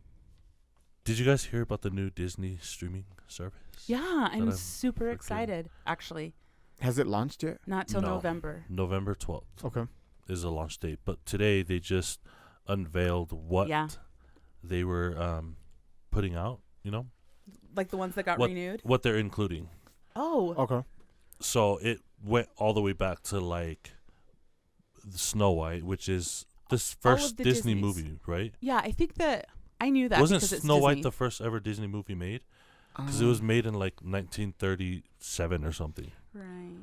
did you guys hear about the new Disney streaming service? Yeah, I'm I'm super freaking- excited, actually. Has it launched yet? Not till No. November. November 12th Okay. is the launch date. But today they just unveiled what Yeah. they were putting out, Like the ones that got What- renewed. what they're including. Oh. Okay. So it went all the way back to like Snow White, which is this first the Disney Disneys. movie, right? Yeah, I think that I knew that Wasn't because it's Snow White Disney. the first ever Disney movie made? Because it was made in like 1937 or something. Right.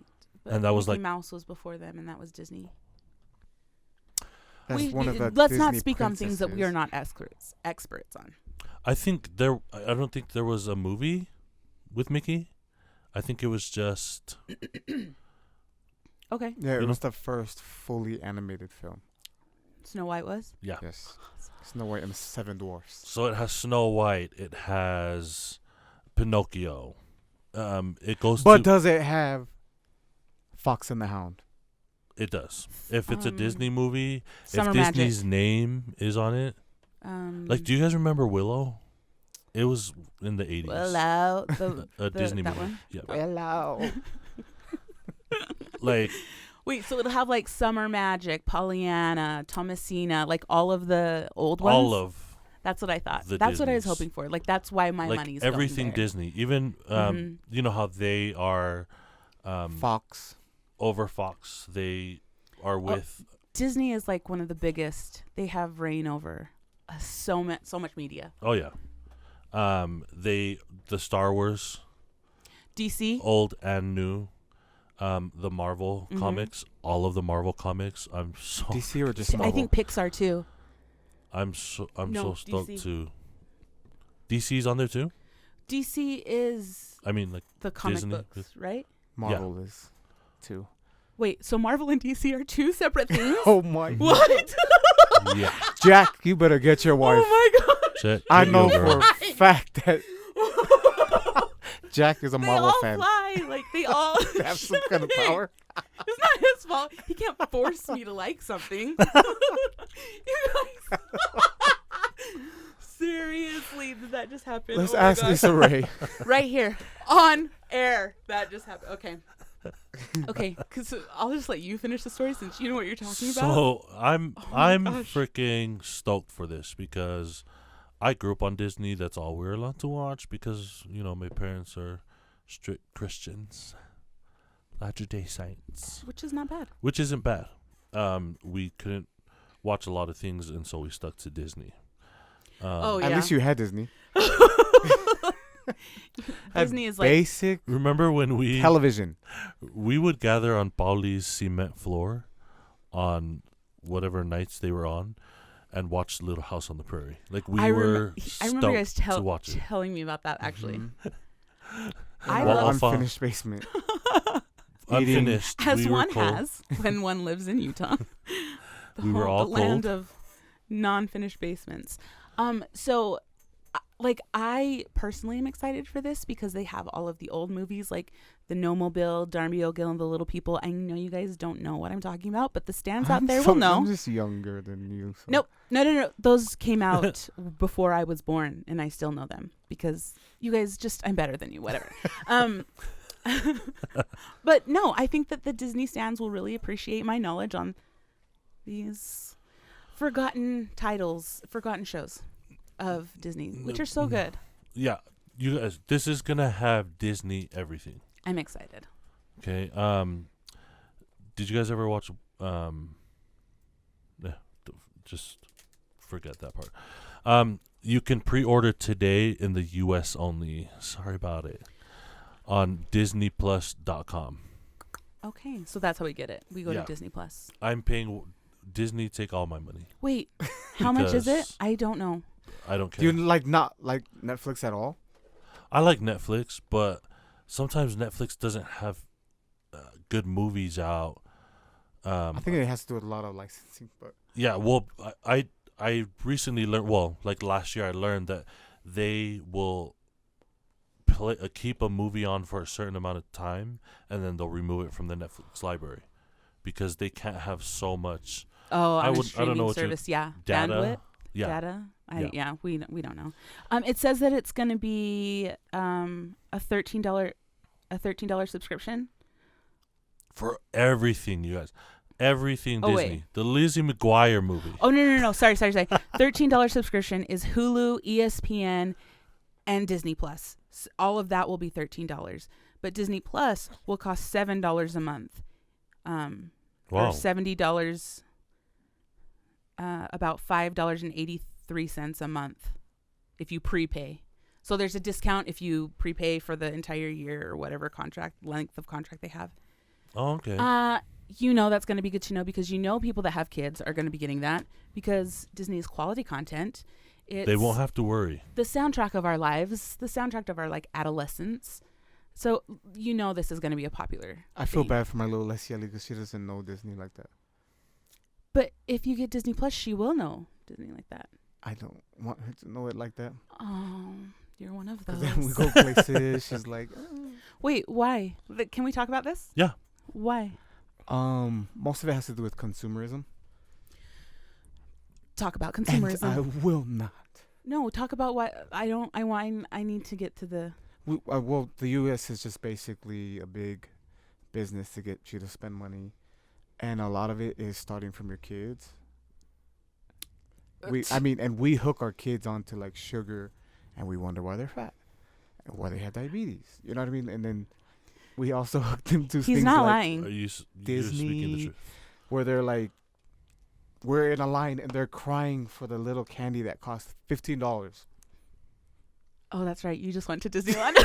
And that was Mickey like- Mouse was before them, and that was Disney. That's one of the. Let's not Disney speak on things that we are princesses. not experts on. I don't think there was a movie with Mickey. I think it was just Okay. Yeah, it You was the first fully animated film. Snow White was. yeah. Yes. Snow White and the Seven Dwarfs. So it has Snow White. It has Pinocchio. It goes But to does it have Fox and the Hound? it does. If it's a Um, Disney movie, Summer if Magic. Disney's name is on it. Like, do you guys remember Willow? It was in the 80s. Willow. A Disney that movie. one? Yeah. Hello. Like, Wait, so it'll have like Summer Magic, Pollyanna, Thomasina, like all of the old ones. all of That's what I thought. the That's what I was Disneys. hoping for. Like that's why my like money's everything going there. Disney. Even Mhm. you know how they are Fox. over Fox. They are with Disney is like one of the biggest. They have reign over so much media. oh yeah. The Star Wars, DC. old and new. The Marvel Mhm. comics, all of the Marvel comics. I'm so DC or just I Marvel? think Pixar too. I'm so No, stoked DC. to. DC's on there too. DC is I mean, like the comic Disney books, is- right? Marvel is too. Wait, so Marvel and DC are two separate things? Oh my. What? yeah. Jack, you better get your wife. Oh my god. Check, I get know your girl. for a fact that Jack is a They Marvel all fan. fly. Like they all They have some kind of Shit. power. It's not his fault. He can't force me to like something. You guys. Seriously, did that just happen? Let's Oh my ask gosh. Issa Rae. Right here on air. That just happened. Okay. Okay, because I'll just let you finish the story since you know what you're talking about. So I'm Oh my I'm gosh. freaking stoked for this because I grew up on Disney. That's all we're allowed to watch because my parents are strict Christians, Latter-day Saints, Which is not bad. which isn't bad. We couldn't watch a lot of things, and so we stuck to Disney. Oh, At yeah. least you had Disney. Disney is like Basic Remember when we television. would gather on Pauli's cement floor on whatever nights they were on and watch Little House on the Prairie. Like we were I remember you guys stoked to watch it. telling me about that actually. Mhm. I In Well, our love I'll unfinished basement. Unfinished. as we were one cold. has when one lives in Utah. We were all the land cold. of non-finished basements. So like I personally am excited for this because they have all of the old movies like the No Mobile, Darby O'Gill, and the Little People. I know you guys don't know what I'm talking about, but the stands out there will know. I'm just younger than you. So. Nope. No. Those came out before I was born, and I still know them because you guys I'm better than you, whatever. But no, I think that the Disney stands will really appreciate my knowledge on these forgotten shows of Disney, which are so good. Yeah, you guys, this is gonna have Disney everything. I'm excited. Okay. Did you guys ever watch? Just forget that part. You can pre-order today in the U.S. only. Sorry about it. On DisneyPlus.com. Okay, so that's how we get it. We go to Disney Plus. I'm paying Disney. Take all my money. Wait, how much is it? I don't know. I don't care. Do you not like Netflix at all? I like Netflix, but sometimes Netflix doesn't have good movies out. I think it has to do with a lot of licensing, but yeah. Well, I recently learned. Well, like last year, I learned that they will keep a movie on for a certain amount of time, and then they'll remove it from the Netflix library because they can't have so much. Oh, I on a don't streaming know what service, data. bandwidth, Yeah. data. We don't know. It says that it's going to be a $13 subscription For everything, you guys. Everything Oh, Disney. wait. The Lizzie McGuire movie. Oh no! Sorry. $13 subscription is Hulu, ESPN, and Disney Plus. All of that will be $13, but Disney Plus will cost $7 a month. Wow. Or $70. About $5.83 a month if you prepay. So there's a discount if you prepay for the entire year or whatever length of contract they have. Oh, okay. That's going to be good to know because people that have kids are going to be getting that because Disney's quality content. They won't have to worry. The soundtrack of our lives, the soundtrack of our adolescence. So this is going to be a popular. I feel bad for my little Leslie because she doesn't know Disney like that. But if you get Disney Plus, she will know Disney like that. I don't want her to know it like that. Oh, you're one of those. Then we go places. She's like, oh. Wait, why? Can we talk about this? Yeah. Why? Most of it has to do with consumerism. Talk about consumerism. And I will not. No, talk about what I need to get to the. Well, the U.S. is just basically a big business to get you to spend money, and a lot of it is starting from your kids. We hook our kids onto sugar, and we wonder why they're fat, and why they have diabetes. You know what I mean? And then we also hook them to He's things not like lying. You're Disney, speaking the truth. where they're like, we're in a line and they're crying for the little candy that costs $15. Oh, that's right. You just went to Disneyland.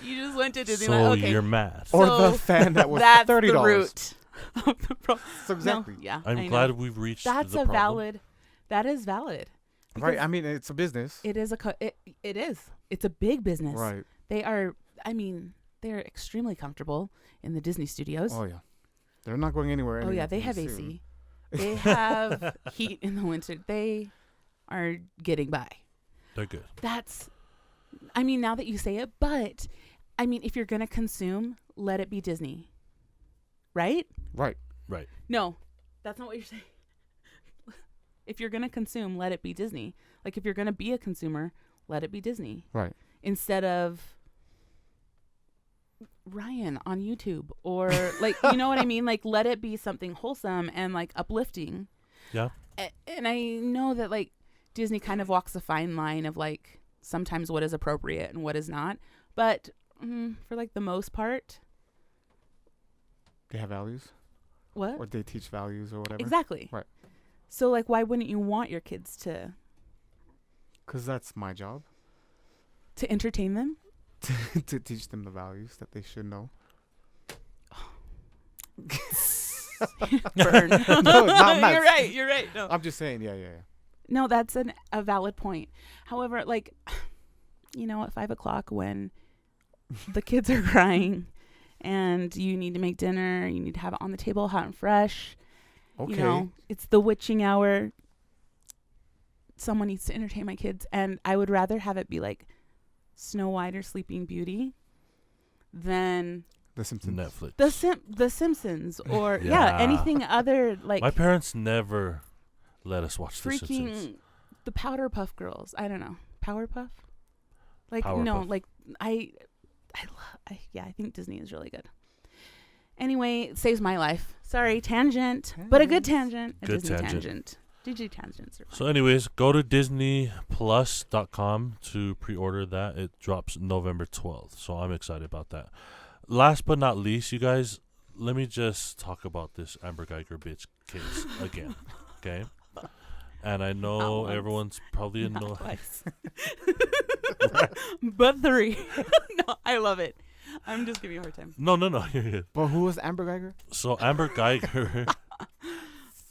You just went to Disneyland. So Okay. you're mad. Or So the fan that was That's $30. the root of the problem. So exactly. No, yeah. I'm I glad know. we've reached That's the a problem. valid. That is valid. Right. Because I mean, it's a business. It is it is. It's a big business. Right. They are. They're extremely comfortable in the Disney studios. Oh yeah. They're not going anywhere. Oh yeah, they have AC. They have heat in the winter. They are getting by. They're good. That's. Now that you say it, but if you're gonna consume, let it be Disney. Right? Right. Right. No, that's not what you're saying. If you're gonna consume, let it be Disney. If you're gonna be a consumer, let it be Disney. Right. Instead of Ryan on YouTube or you know what I mean? Let it be something wholesome and uplifting. Yeah. And I know that Disney kind of walks a fine line of sometimes what is appropriate and what is not. But for the most part. They have values. What? Or they teach values or whatever. Exactly. Right. So why wouldn't you want your kids to? Because that's my job. To entertain them? To teach them the values that they should know. Burn. No, not You're right. No. I'm just saying, yeah. No, that's a valid point. However, at 5:00 when the kids are crying and you need to make dinner, you need to have it on the table hot and fresh. Okay. It's the witching hour. Someone needs to entertain my kids. And I would rather have it be Snow White or Sleeping Beauty than The Simpsons. Netflix. The Simpsons or Yeah. anything other like My parents never let us watch The Simpsons. freaking the Powderpuff Girls. I don't know. Powerpuff? Like no, Powerpuff. like I think Disney is really good. Anyway, it saves my life. Sorry, tangent, but a good tangent. A Good Disney tangent. tangent. Disney tangents are fun. So, anyways, go to DisneyPlus.com to pre-order that. It drops November 12th, so I'm excited about that. Last but not least, you guys, let me just talk about this Amber Geiger bitch case again, okay? And I Not know once. everyone's probably Not annoyed. twice. But 3. No, I love it. I'm just giving you a hard time. No, you're good. But who was Amber Geiger? So, Amber Geiger,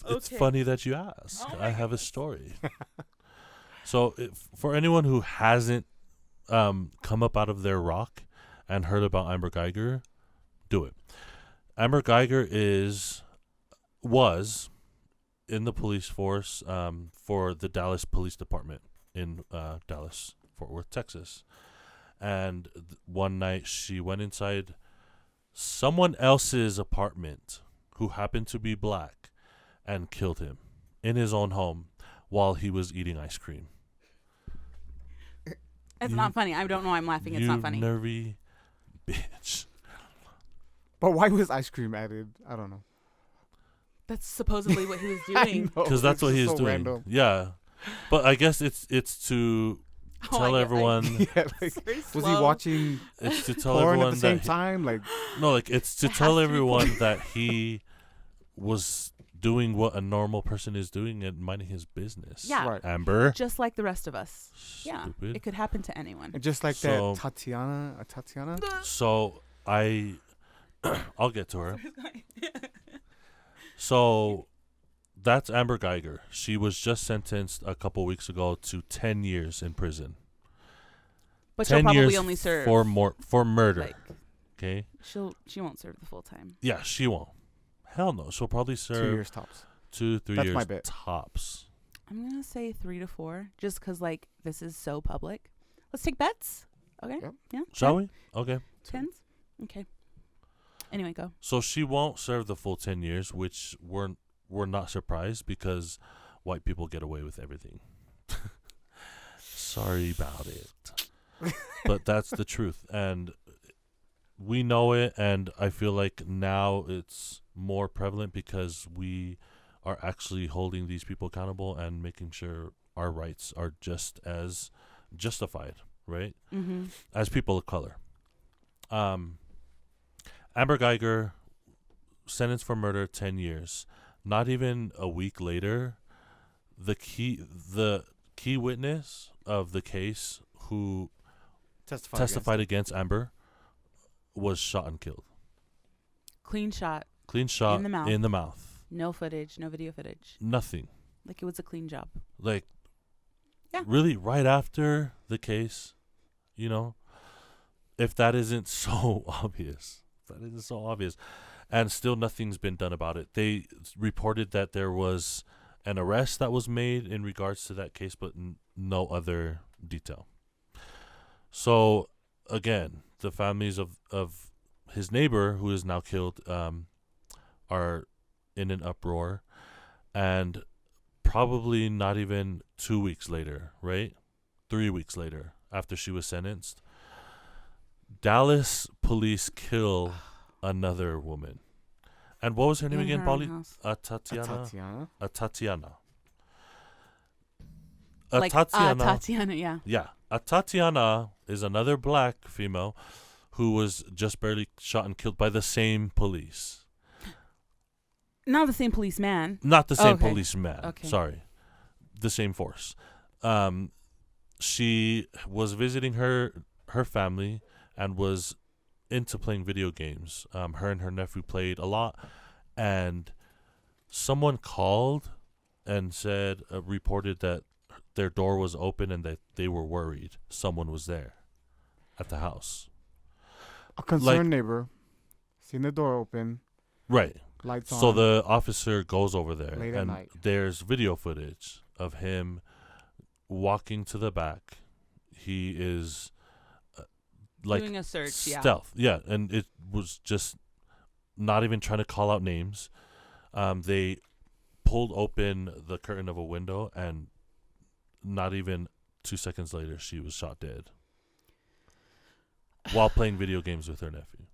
it's Okay. funny that you ask. Oh I my have a story. So, for anyone who hasn't come up out of their rock and heard about Amber Geiger, do it. Amber Geiger was in the police force for the Dallas Police Department in Dallas, Fort Worth, Texas. And one night she went inside someone else's apartment who happened to be black and killed him in his own home while he was eating ice cream. It's You- not funny. I don't know why I'm laughing. It's not funny. Nervy bitch. But why was ice cream added? I don't know. That's supposedly what he was I doing. know, Because that's it's what just he's so doing. random. Yeah. But I guess it's to Oh, tell I everyone Yeah, like, Very was he slow. watching it's to tell porn at everyone the same that time? Like, it's to It tell has to be everyone porn. that he was doing what a normal person is doing and minding his business. Yeah. right. Amber. Just like the rest of us. Yeah. Stupid. It could happen to anyone. And just like So- that Tatiana. So I'll get to her. So that's Amber Geiger. She was just sentenced a couple weeks ago to 10 years in prison. But she'll 10 probably years only serve for murder. like Okay? she won't serve the full time. Yeah, she won't. Hell no. She'll probably 2 serve years tops. 3 That's years my bet. tops. I'm gonna say 3 to 4, just because like this is so public. Let's take bets. Okay. Yep. Yeah. Shall we? Okay. Tens. Okay. Anyway, go. So she won't serve the full 10 years, which we're not surprised because white people get away with everything. Sorry about it. But that's the truth. And we know it, and I feel like now it's more prevalent because we are actually holding these people accountable and making sure our rights are just as justified, right? Mm-hmm. As people of color. Amber Geiger, sentenced for murder, 10 years. Not even a week later, the key witness of the case who testified against Amber was shot and killed. Clean shot. Clean shot In the mouth. in the mouth. No footage. No video footage. Nothing. Like it was a clean job. Like, Yeah. really, right after the case, you know, if that isn't so obvious. That is so obvious. And still nothing's been done about it. They reported that there was an arrest that was made in regards to that case, but no other detail. So, again, the families of his neighbor, who is now killed, are in an uproar. And probably not even 2 weeks later, right? 3 weeks later, after she was sentenced, Dallas police kill another woman. And what was her name In again, her own Pauli? house. Tatiana. Tatiana. Like Tatiana, yeah. Yeah. Tatiana is another black female who was just barely shot and killed by the same police. Not the same policeman. Not the same Okay. policeman. Okay. Sorry. The same force. She was visiting her family and was into playing video games. Her and her nephew played a lot, and someone called and said, reported that their door was open and that they were worried someone was there at the house. A concerned neighbor, seen the door open, Right. lights on. So the officer goes over there, Late at and night. there's video footage of him walking to the back. He is like doing a search, stealth. Yeah, and it was just not even trying to call out names. They pulled open the curtain of a window, and not even 2 seconds later, she was shot dead while playing video games with her nephew.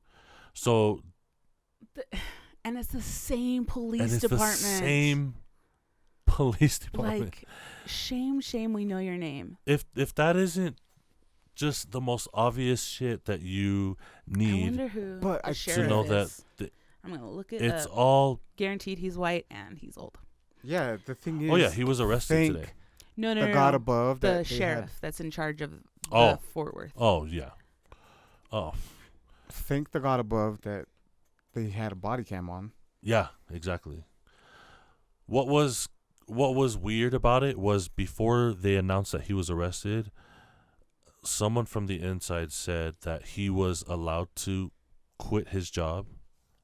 So, and it's the same police and it's department. the same police department. Like, shame, we know your name. If that isn't just the most obvious shit that you I need wonder who But the I- sheriff to know is. that I'm going to look it it's up. all. Guaranteed he's white and he's old. Yeah, the thing is. Oh yeah, he was arrested thank today. No, the God no. above The that they sheriff that's in charge of Oh. the Fort Worth. Oh yeah. Oh had, thank the God above that they had a body cam on. yeah, exactly. What was weird about it was before they announced that he was arrested, someone from the inside said that he was allowed to quit his job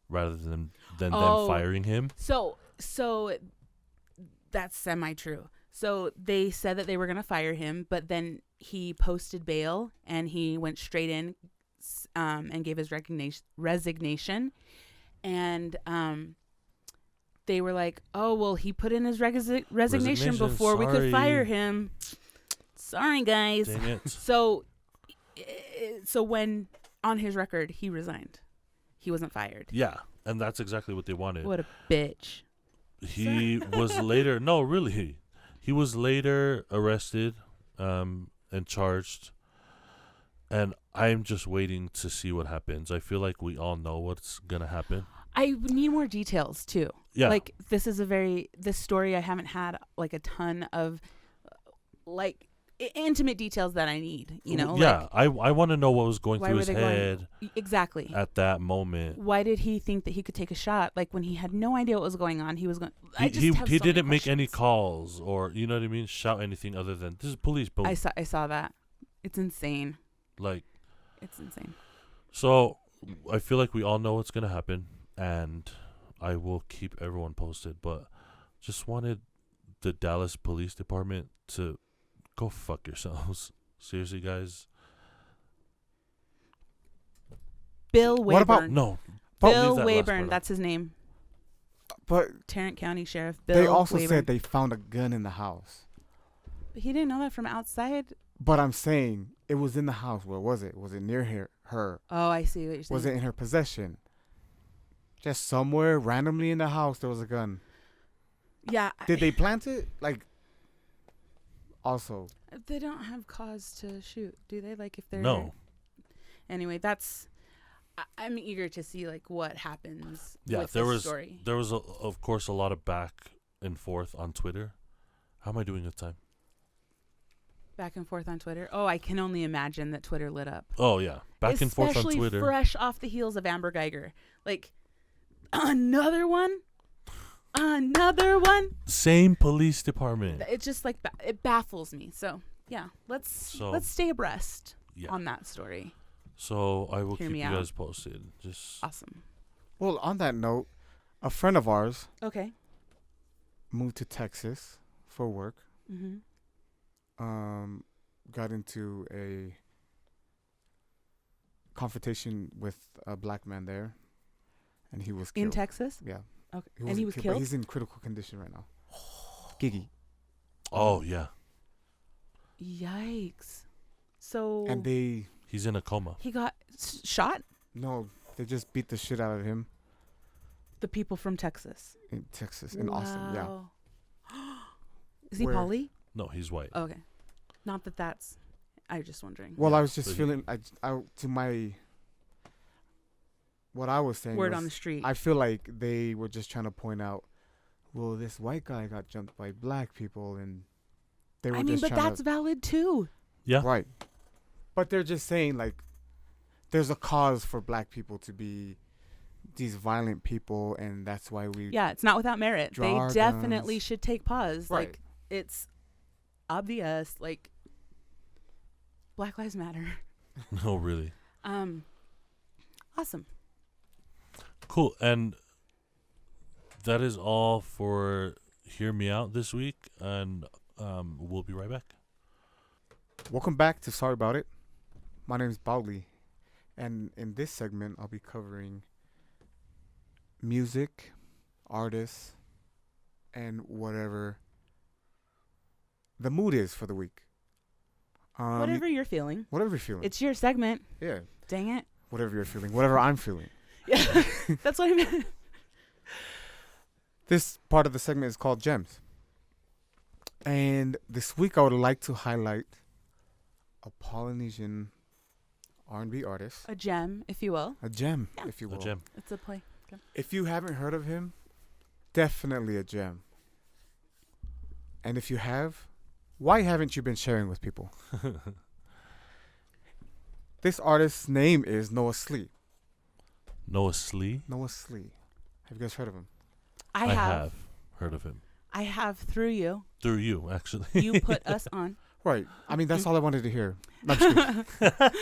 rather than them firing him. So that's semi-true. So they said that they were going to fire him, but then he posted bail and he went straight in and gave his resignation. And they were like, oh, well, he put in his resignation before we could fire him. Sorry, guys. Dang it. So when on his record, he resigned. He wasn't fired. Yeah, and that's exactly what they wanted. What a bitch. He was later. No, really. He was later arrested and charged. And I'm just waiting to see what happens. I feel like we all know what's going to happen. I need more details, too. Yeah. Like, this story, I haven't had, like, a ton of, like, intimate details that I need, you know? Yeah, like, I want to know what was going why through were his they head exactly. at that moment. Why did he think that he could take a shot? Like, when he had no idea what was going on, he was going... He didn't make any calls or, you know what I mean, shout anything other than, this is police, boom. I saw that. It's insane. Like... It's insane. So, I feel like we all know what's going to happen, and I will keep everyone posted, but just wanted the Dallas Police Department to go fuck yourselves. Seriously, guys. Bill Wayburn. What about- No. Bill leave that last Wayburn, part that's his name. But Tarrant County Sheriff Bill they also Wayburn. said they found a gun in the house. He didn't know that from outside? But I'm saying it was in the house. Where was it? Was it near her? Oh, I see what you're saying. Was it in her possession? Just somewhere randomly in the house there was a gun. Yeah. Did they plant it? Like, also. They don't have cause to shoot, do they? Like, if they're... No. Anyway, that's... I'm eager to see, like, what happens Yeah, with there this was story. there was of course a lot of back and forth on Twitter. How am I doing this time? Back and forth on Twitter. Oh, I can only imagine that Twitter lit up. Oh yeah, back and forth on Especially Twitter. fresh off the heels of Amber Geiger. Like, another one? Another one? Same police department. It's just like, it baffles me. So, yeah, let's stay abreast Yeah. on that story. So I will Hear keep me you out. guys posted. Just Awesome. Well, on that note, a friend of ours Okay. moved to Texas for work. Mm-hmm. Got into a confrontation with a black man there, and he was killed. In Texas? Yeah. Okay. And he was but killed? He's in critical condition right now. Gigi. oh yeah, Yikes. So And he's in a coma. he got shot? they just beat the shit out of him The people from Texas. in Texas, in Austin. Yeah. Wow. Is he Where- poly? No, he's white. Oh, okay. Not that that's... I was just wondering. Well, Yeah, I was just but he- feeling, what I was saying Word was, on the street. I feel like they were just trying to point out, well, this white guy got jumped by black people, and they were I mean, just but trying that's valid too. Yeah. Right. But they're just saying, like, there's a cause for black people to be these violent people, and that's why we... Yeah, it's not without merit. Draw They our definitely guns. should take pause. Right. Like, it's obvious. Like, Black Lives Matter. No, really. Awesome. Cool. And that is all for Hear Me Out this week, and we'll be right back. Welcome back to Sorry About It. My name is Bauli, And in this segment, I'll be covering music, artists, and whatever the mood is for the week. Whatever you're feeling. Whatever you're feeling. It's your segment. Yeah. Dang it. Whatever you're feeling. Whatever I'm feeling. Yeah. That's what I meant. This part of the segment is called Gems. And this week I would like to highlight a Polynesian R&B artist. A gem, if you will. A gem, Yeah. if you will. A gem. It's a play. Okay. If you haven't heard of him, definitely a gem. And if you have, why haven't you been sharing with people? This artist's name is Noah Slee. Noah Slee? Noah Slee. Have you guys heard of him? I have. heard of him. I have through you. Through you, actually. You put us on. Right. I mean, that's all I wanted to hear. No, I'm just kidding.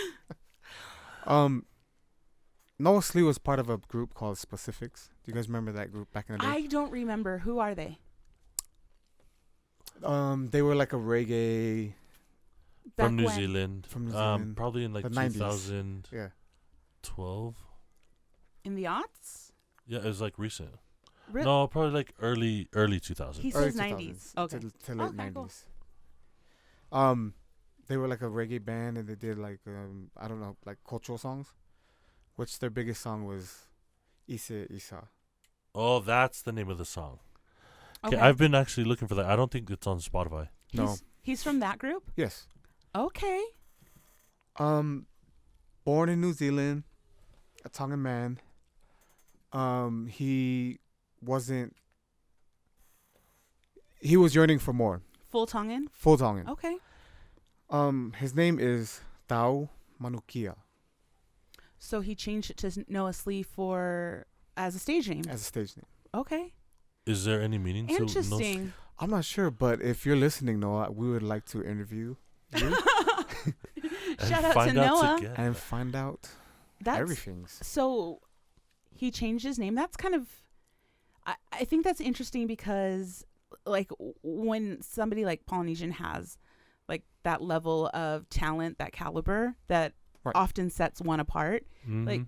Noah Slee was part of a group called Specifics. Do you guys remember that group back in the day? I don't remember. Who are they? They were like a reggae. From New when? Zealand. From New Zealand. Probably in like The 90s. 2012. Yeah. In the aughts? Yeah, it was like recent. Really? No, probably like early 2000s. He Early says 90s. 2000s Okay. To late Okay, 90s. cool. They were like a reggae band, and they did like I don't know, like cultural songs. Which their biggest song was Ise Isa. Oh, that's the name of the song. Okay, Okay. I've been actually looking for that. I don't think it's on Spotify. No. He's from that group? Yes. Okay. Born in New Zealand, a Tongan man. He was yearning for more. Full Tongan? Full Tongan. Okay. His name is Tau Manukia So he changed it to Noah Slee as a stage name. as a stage name. Okay. Is there any meaning to Interesting. I'm not sure, but if you're listening, Noah, we would like to interview you Shout out to Noah. and find out That's everything. so he changed his name. That's kind of I think that's interesting because like when somebody like Polynesian has like that level of talent, that caliber that Right. often sets one apart. Mm-hmm. Like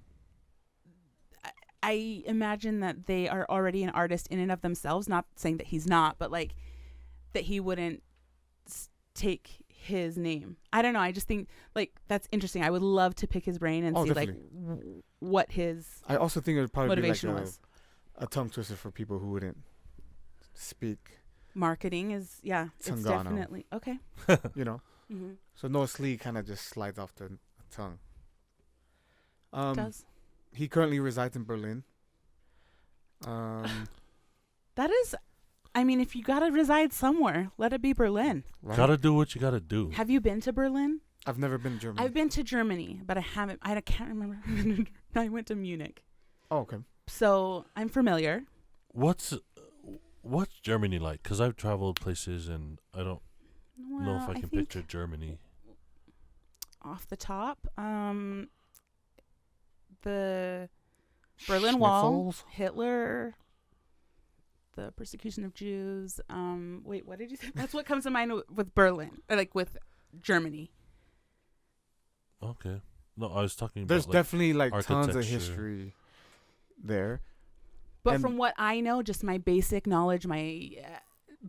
I imagine that they are already an artist in and of themselves, not saying that he's not, but like that he wouldn't take his name. I don't know. I just think like that's interesting. I would love to pick his brain and see definitely. like what his I also think it would probably be like motivation was. a tongue twister for people who wouldn't speak, Marketing is, yeah, it's Tongano. definitely okay. you know. Mm-hmm. So Noah Slee kind of just slides off the tongue. Does He currently resides in Berlin. that is? I mean, if you gotta reside somewhere, let it be Berlin. Right? Gotta do what you gotta do. Have you been to Berlin? I've never been to Germany. I've been to Germany, but I haven't. I can't remember. I went to Munich, Oh, okay. so I'm familiar. What's Germany like? Because I've traveled places and I don't know if I can think picture Germany. off the top, the Berlin Wall, Schnitzels? Hitler, the persecution of Jews. Wait, what did you say? That's what comes to mind with Berlin, or like with Germany. Okay. No, I was talking There's about like, definitely like tons of architecture. history there. But And- from what I know, just my basic knowledge, my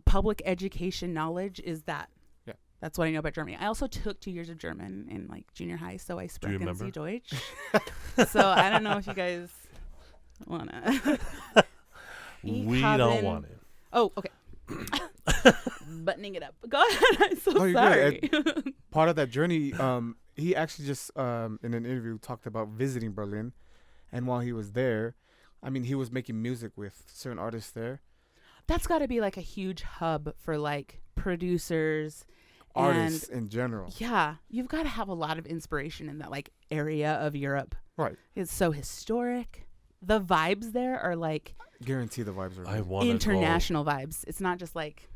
public education knowledge is that. Yeah. That's what I know about Germany. I also took 2 years of German in like junior high, so I sprechen remember? Sie Deutsch. So I don't know if you guys wanna. we don't want it. Oh, okay. Buttoning it up. Go ahead. I'm so No, you're sorry. good. Part of that journey, he actually just in an interview talked about visiting Berlin, and while he was there, I mean, he was making music with certain artists there. That's got to be like a huge hub for like producers. Artists And in general. yeah, you've got to have a lot of inspiration in that like area of Europe. Right. It's so historic. The vibes there are like Guarantee the vibes are I good. want to international vibes. It's not just like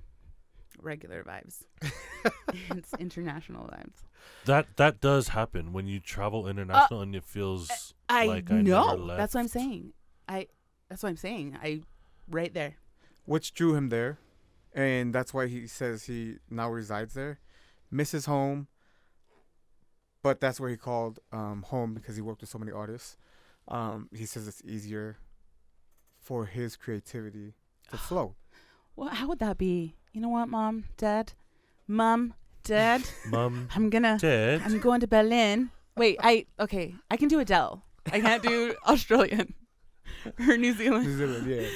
regular vibes. It's international vibes. That does happen when you travel international and it feels I like I know. never left. That's what I'm saying. That's what I'm saying. Right there. Which drew him there, and that's why he says he now resides there, misses home, but that's where he called home because he worked with so many artists. He says it's easier for his creativity to flow. Well, how would that be? You know what, Mom, Dad? I'm Dad. going to Berlin. Wait, I can do Adele. I can't do Australian or New Zealand. New Zealand, yeah.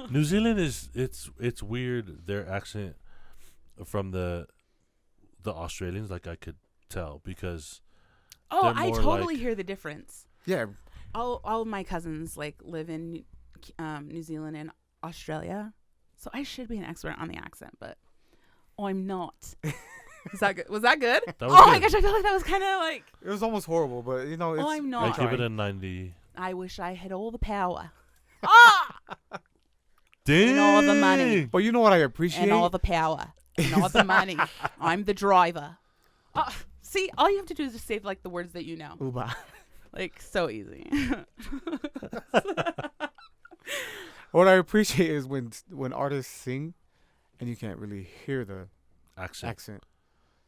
New Zealand is it's weird, their accent from the Australians, like I could tell, because I totally hear the difference. Yeah. All of my cousins like live in New Zealand and Australia, so I should be an expert on the accent, but I'm not. Is that good? Was that good? That was good. My gosh, I feel like that was kind of like. It was almost horrible, but you know, it's. I'm not. I give it a 90. I wish I had all the power. Dang. And all the money. But you know what I appreciate? And all the power. And all the money. I'm the driver. See, all you have to do is just say like the words that you know. Uba. Like, so easy. What I appreciate is when artists sing and you can't really hear the accent.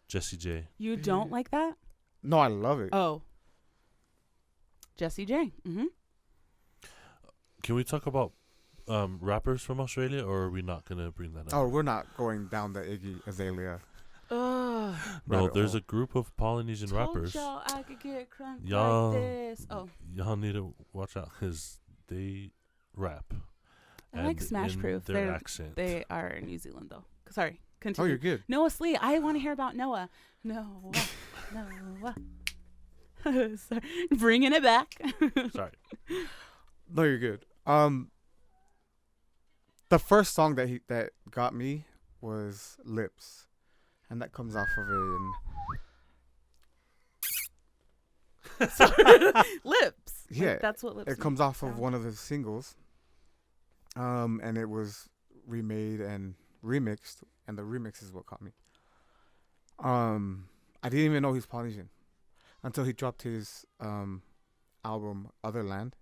Jessie J. You don't like that? No, I love it. Oh. Jessie J. Mm-hmm. Can we talk about rappers from Australia, or are we not going to bring that up? Oh, we're not going down the Iggy Azalea. No, there's a group of Polynesian rappers. Y'all I could get crunk Y'all, like this. Oh. Y'all need to watch out because they rap. I like Smash in Proof. Their accent. They are in New Zealand, though. Sorry. Continue. Oh, you're good. Noah Slee. I want to hear about Noah. Noah. Sorry. Bringing it back. Sorry. No, you're good. The first song that got me was Lips, and that comes off of Lips. Yeah, Like, that's what lips. it comes off of one of the singles. And it was remade and remixed, and the remix is what caught me. I didn't even know he's Polynesian until he dropped his album Otherland.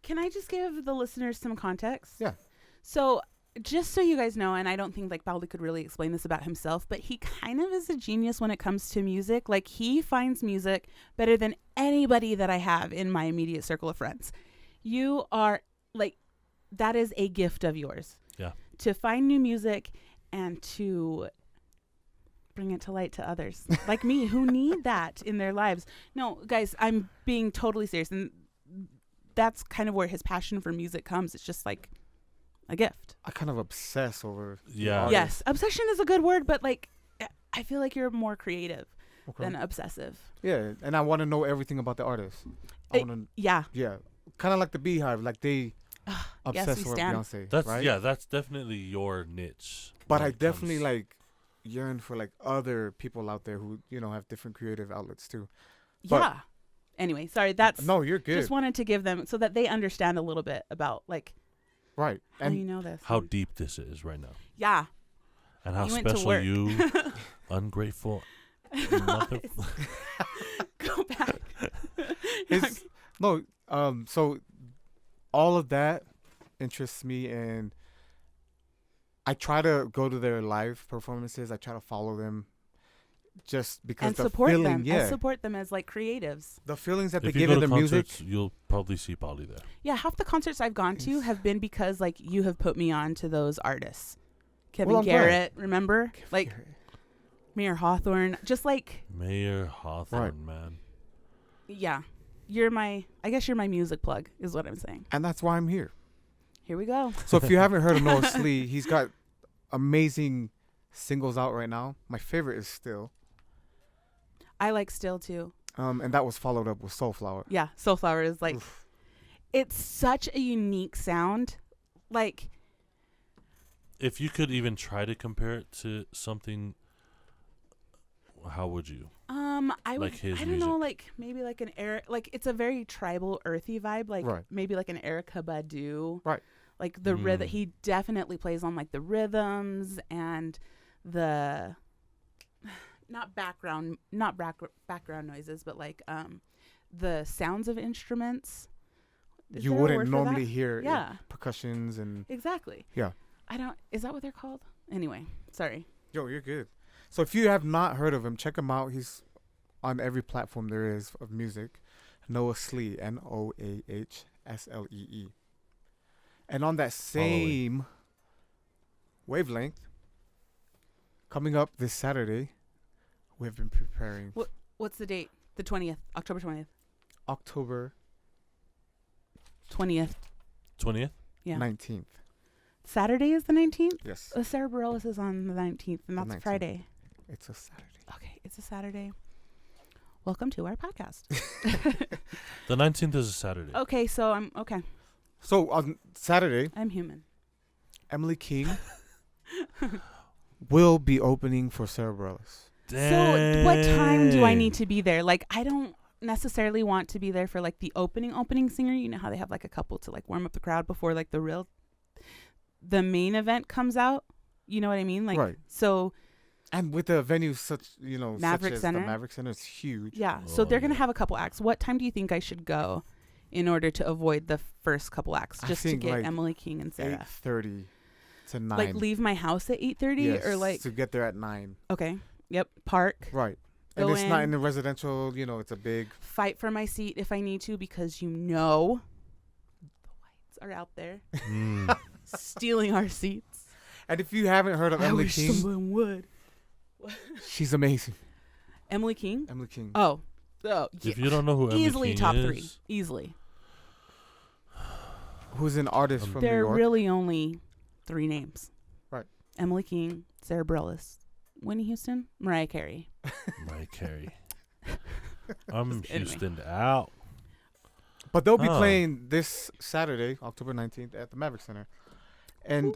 Can I just give the listeners some context? Yeah. So, just so you guys know, and I don't think like Baldi could really explain this about himself, but he kind of is a genius when it comes to music. Like, he finds music better than anybody that I have in my immediate circle of friends. You are like, that is a gift of yours. Yeah. To find new music and to bring it to light to others like me who need that in their lives. No, guys, I'm being totally serious. And that's kind of where his passion for music comes. It's just like a gift. I kind of obsess over. Yeah. Yes. Obsession is a good word, but like, I feel like you're more creative than obsessive. Yeah. And I want to know everything about the artist. Yeah. Kind of like the Beehive. Like they obsess over Beyonce. That's right? Yeah, that's definitely your niche. But I definitely like yearn for like other people out there who, you know, have different creative outlets too. Yeah. Anyway, sorry. No, you're good. Just wanted to give them so that they understand a little bit about like. Right. How and you know this. How deep this is right now. Yeah. And how special you, ungrateful mother. Go back. So all of that interests me, and I try to go to their live performances. I try to follow them just because and the support feeling, them. yeah. And support them as like creatives. The feelings that If they you give go in to their music. concerts, you'll probably see Polly there. Yeah, half the concerts I've gone to have been because like you have put me on to those artists. Kevin Garrett, remember? Like Garrett. Mayor Hawthorne. Just like Mayor Hawthorne, man. Yeah. I guess you're my music plug, is what I'm saying. And that's why I'm here. Here we go. So if you haven't heard of Noah Slee, he's got amazing singles out right now. My favorite is Still. I like Still too. And that was followed up with Soulflower. Yeah, Soulflower is like, Oof. It's such a unique sound. Like, if you could even try to compare it to something, how would you? I would. Like his I don't know. Like maybe like an like it's a very tribal, earthy vibe. Like maybe like an Erykah Badu. Right. Like the rhythm. He definitely plays on like the rhythms and the not background noises, but like the sounds of instruments. Is You there a wouldn't word for normally that? hear Yeah. percussions and Exactly. yeah. Is that what they're called? Anyway, sorry. Yo, you're good. So if you have not heard of him, check him out. He's on every platform there is of music. Noah Slee, Noahslee. And on that same wavelength, coming up this Saturday, we have been preparing. What's the date? The 20th, October 20th. October 20th. 20th? Yeah. 19th. Saturday is the 19th? Yes. Sarah Bareilles is on the 19th, and that's 19th. Friday. It's a Saturday. Okay, it's a Saturday. Welcome to our podcast. The 19th is a Saturday. Okay, so I'm okay. So on Saturday, I'm human. Emily King will be opening for Sarah Bareilles. So what time do I need to be there? Like, I don't necessarily want to be there for like the opening singer. You know how they have like a couple to like warm up the crowd before like the main event comes out. You know what I mean? Like, right. So. And with the venue such Maverick Center. The Maverick Center is huge. Yeah. So they're going to have a couple acts. What time do you think I should go in order to avoid the first couple acts? Just to get like Emily King and Sarah. 8:30 to 9. Like leave my house at 8:30 yes, or like. to get there at 9. Okay. Yep. Park. Right. Go and it's not in. in the residential, it's a big. Fight for my seat if I need to because the whites are out there stealing our seats. And if you haven't heard of Emily King. Someone would. She's amazing. Emily King? Emily King. Oh. Yeah. If you don't know who Emily Easily King top is, 3. Easily. Who's an artist from New There are York. really only 3 names. Right. Emily King, Sarah Bareilles, Whitney Houston, Mariah Carey. Mariah Carey. I'm Anyway. Houston out. But they'll be playing this Saturday, October 19th, at the Maverick Center. And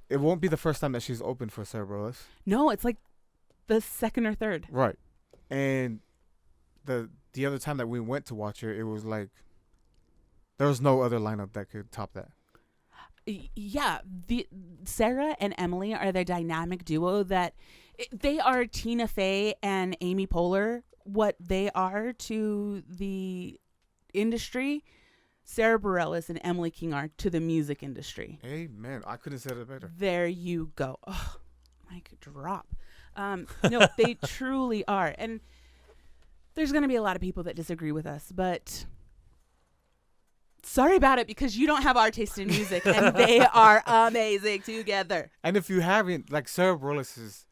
it won't be the first time that she's opened for Sarah Bareilles. No, it's like the second or third. Right. And the other time that we went to watch her, it was like there was no other lineup that could top that. Yeah, the Sarah and Emily are the dynamic duo that they are Tina Fey and Amy Poehler. What they are to the industry, Sarah Bareilles and Emily King are to the music industry. Amen. I couldn't have said it better. There you go. Oh, mic drop. No, they truly are. And there's going to be a lot of people that disagree with us, but sorry about it because you don't have our taste in music and they are amazing together. And if you haven't, like Sarah Bareilles is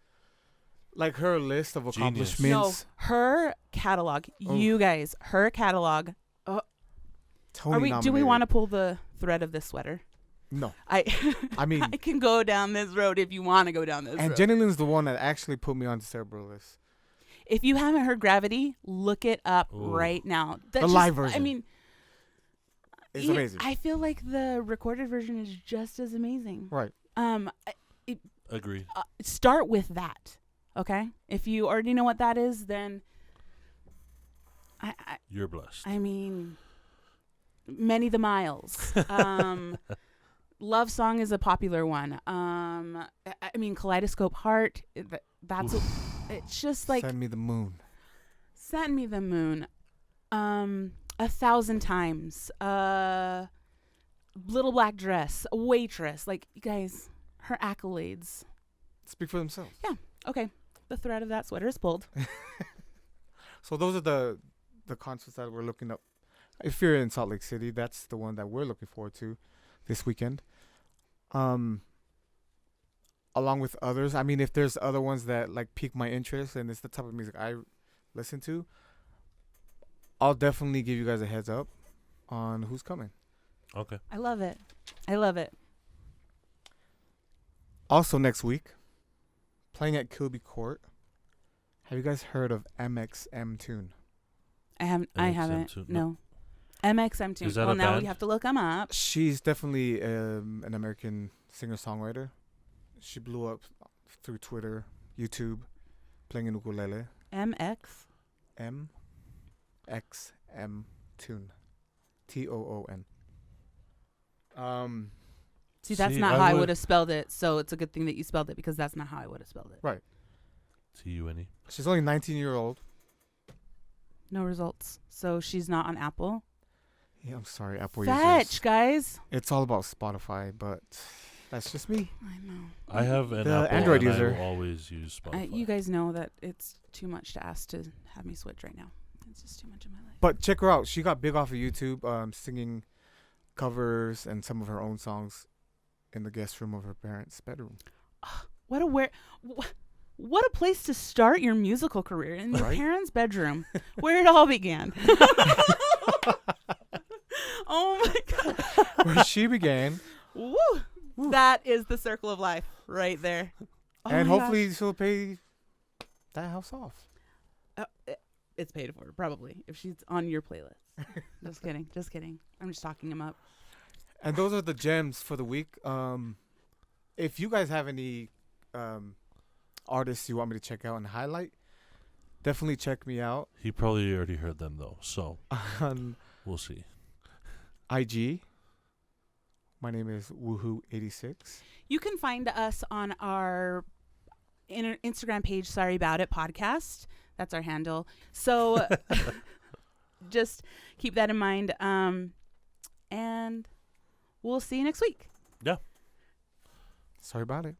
like her list of accomplishments. No, her catalog, you guys, her catalog. Tony do we want to pull the thread of this sweater? No. I mean, I can go down this road if you want to go down this road. And Jenny Lynn's the one that actually put me onto Sarah Bareilles. If you haven't heard Gravity, look it up right now. The live version. I mean, it's amazing. I feel like the recorded version is just as amazing. Right. Agreed. Start with that. Okay? If you already know what that is, then You're blessed. I mean, Many the Miles. Love Song is a popular one. I mean, Kaleidoscope Heart. It's just like Send Me the Moon. Send Me the Moon. 1,000 Times. Little Black Dress. Waitress. Like, you guys, her accolades speak for themselves. Yeah. Okay. The thread of that sweater is pulled. So those are the concerts that we're looking up. If you're in Salt Lake City, that's the one that we're looking forward to this weekend. Along with others. I mean, if there's other ones that like pique my interest and it's the type of music I listen to, I'll definitely give you guys a heads up on who's coming. Okay. I love it. I love it. Also next week, playing at Kilby Court. Have you guys heard of MXM Tune? I haven't. Tune. No. MXM Tune. Is that well, a now band? we have to look them up. She's definitely an American singer-songwriter. She blew up through Twitter, YouTube, playing an ukulele. MXM Tune. TOON. See, that's not how I would have spelled it. So it's a good thing that you spelled it because that's not how I would have spelled it. Right. TUNE. She's only 19-year-old. No results. So she's not on Apple. Yeah, I'm sorry, Apple Fetch, users. guys. It's all about Spotify, but That's just me. I know. I have an The Apple Android and user. I will always use Spotify. You guys know that it's too much to ask to have me switch right now. It's just too much in my life. But check her out. She got big off of YouTube, singing covers and some of her own songs in the guest room of her parents' bedroom. What a place to start your musical career, in your Right? parents' bedroom, where it all began. Oh my God. Where she began. Woo. That is the circle of life right there. Oh And my hopefully she'll pay that house off. gosh. It's paid for, probably, if she's on your playlist. Just kidding. Just kidding. I'm just talking him up. And those are the gems for the week. If you guys have any artists you want me to check out and highlight, definitely check me out He probably already heard them though, so on we'll see. IG. My name is Woohoo86. You can find us on our Instagram page, Sorry About It podcast. That's our handle. So just keep that in mind. And we'll see you next week. Yeah. Sorry about it.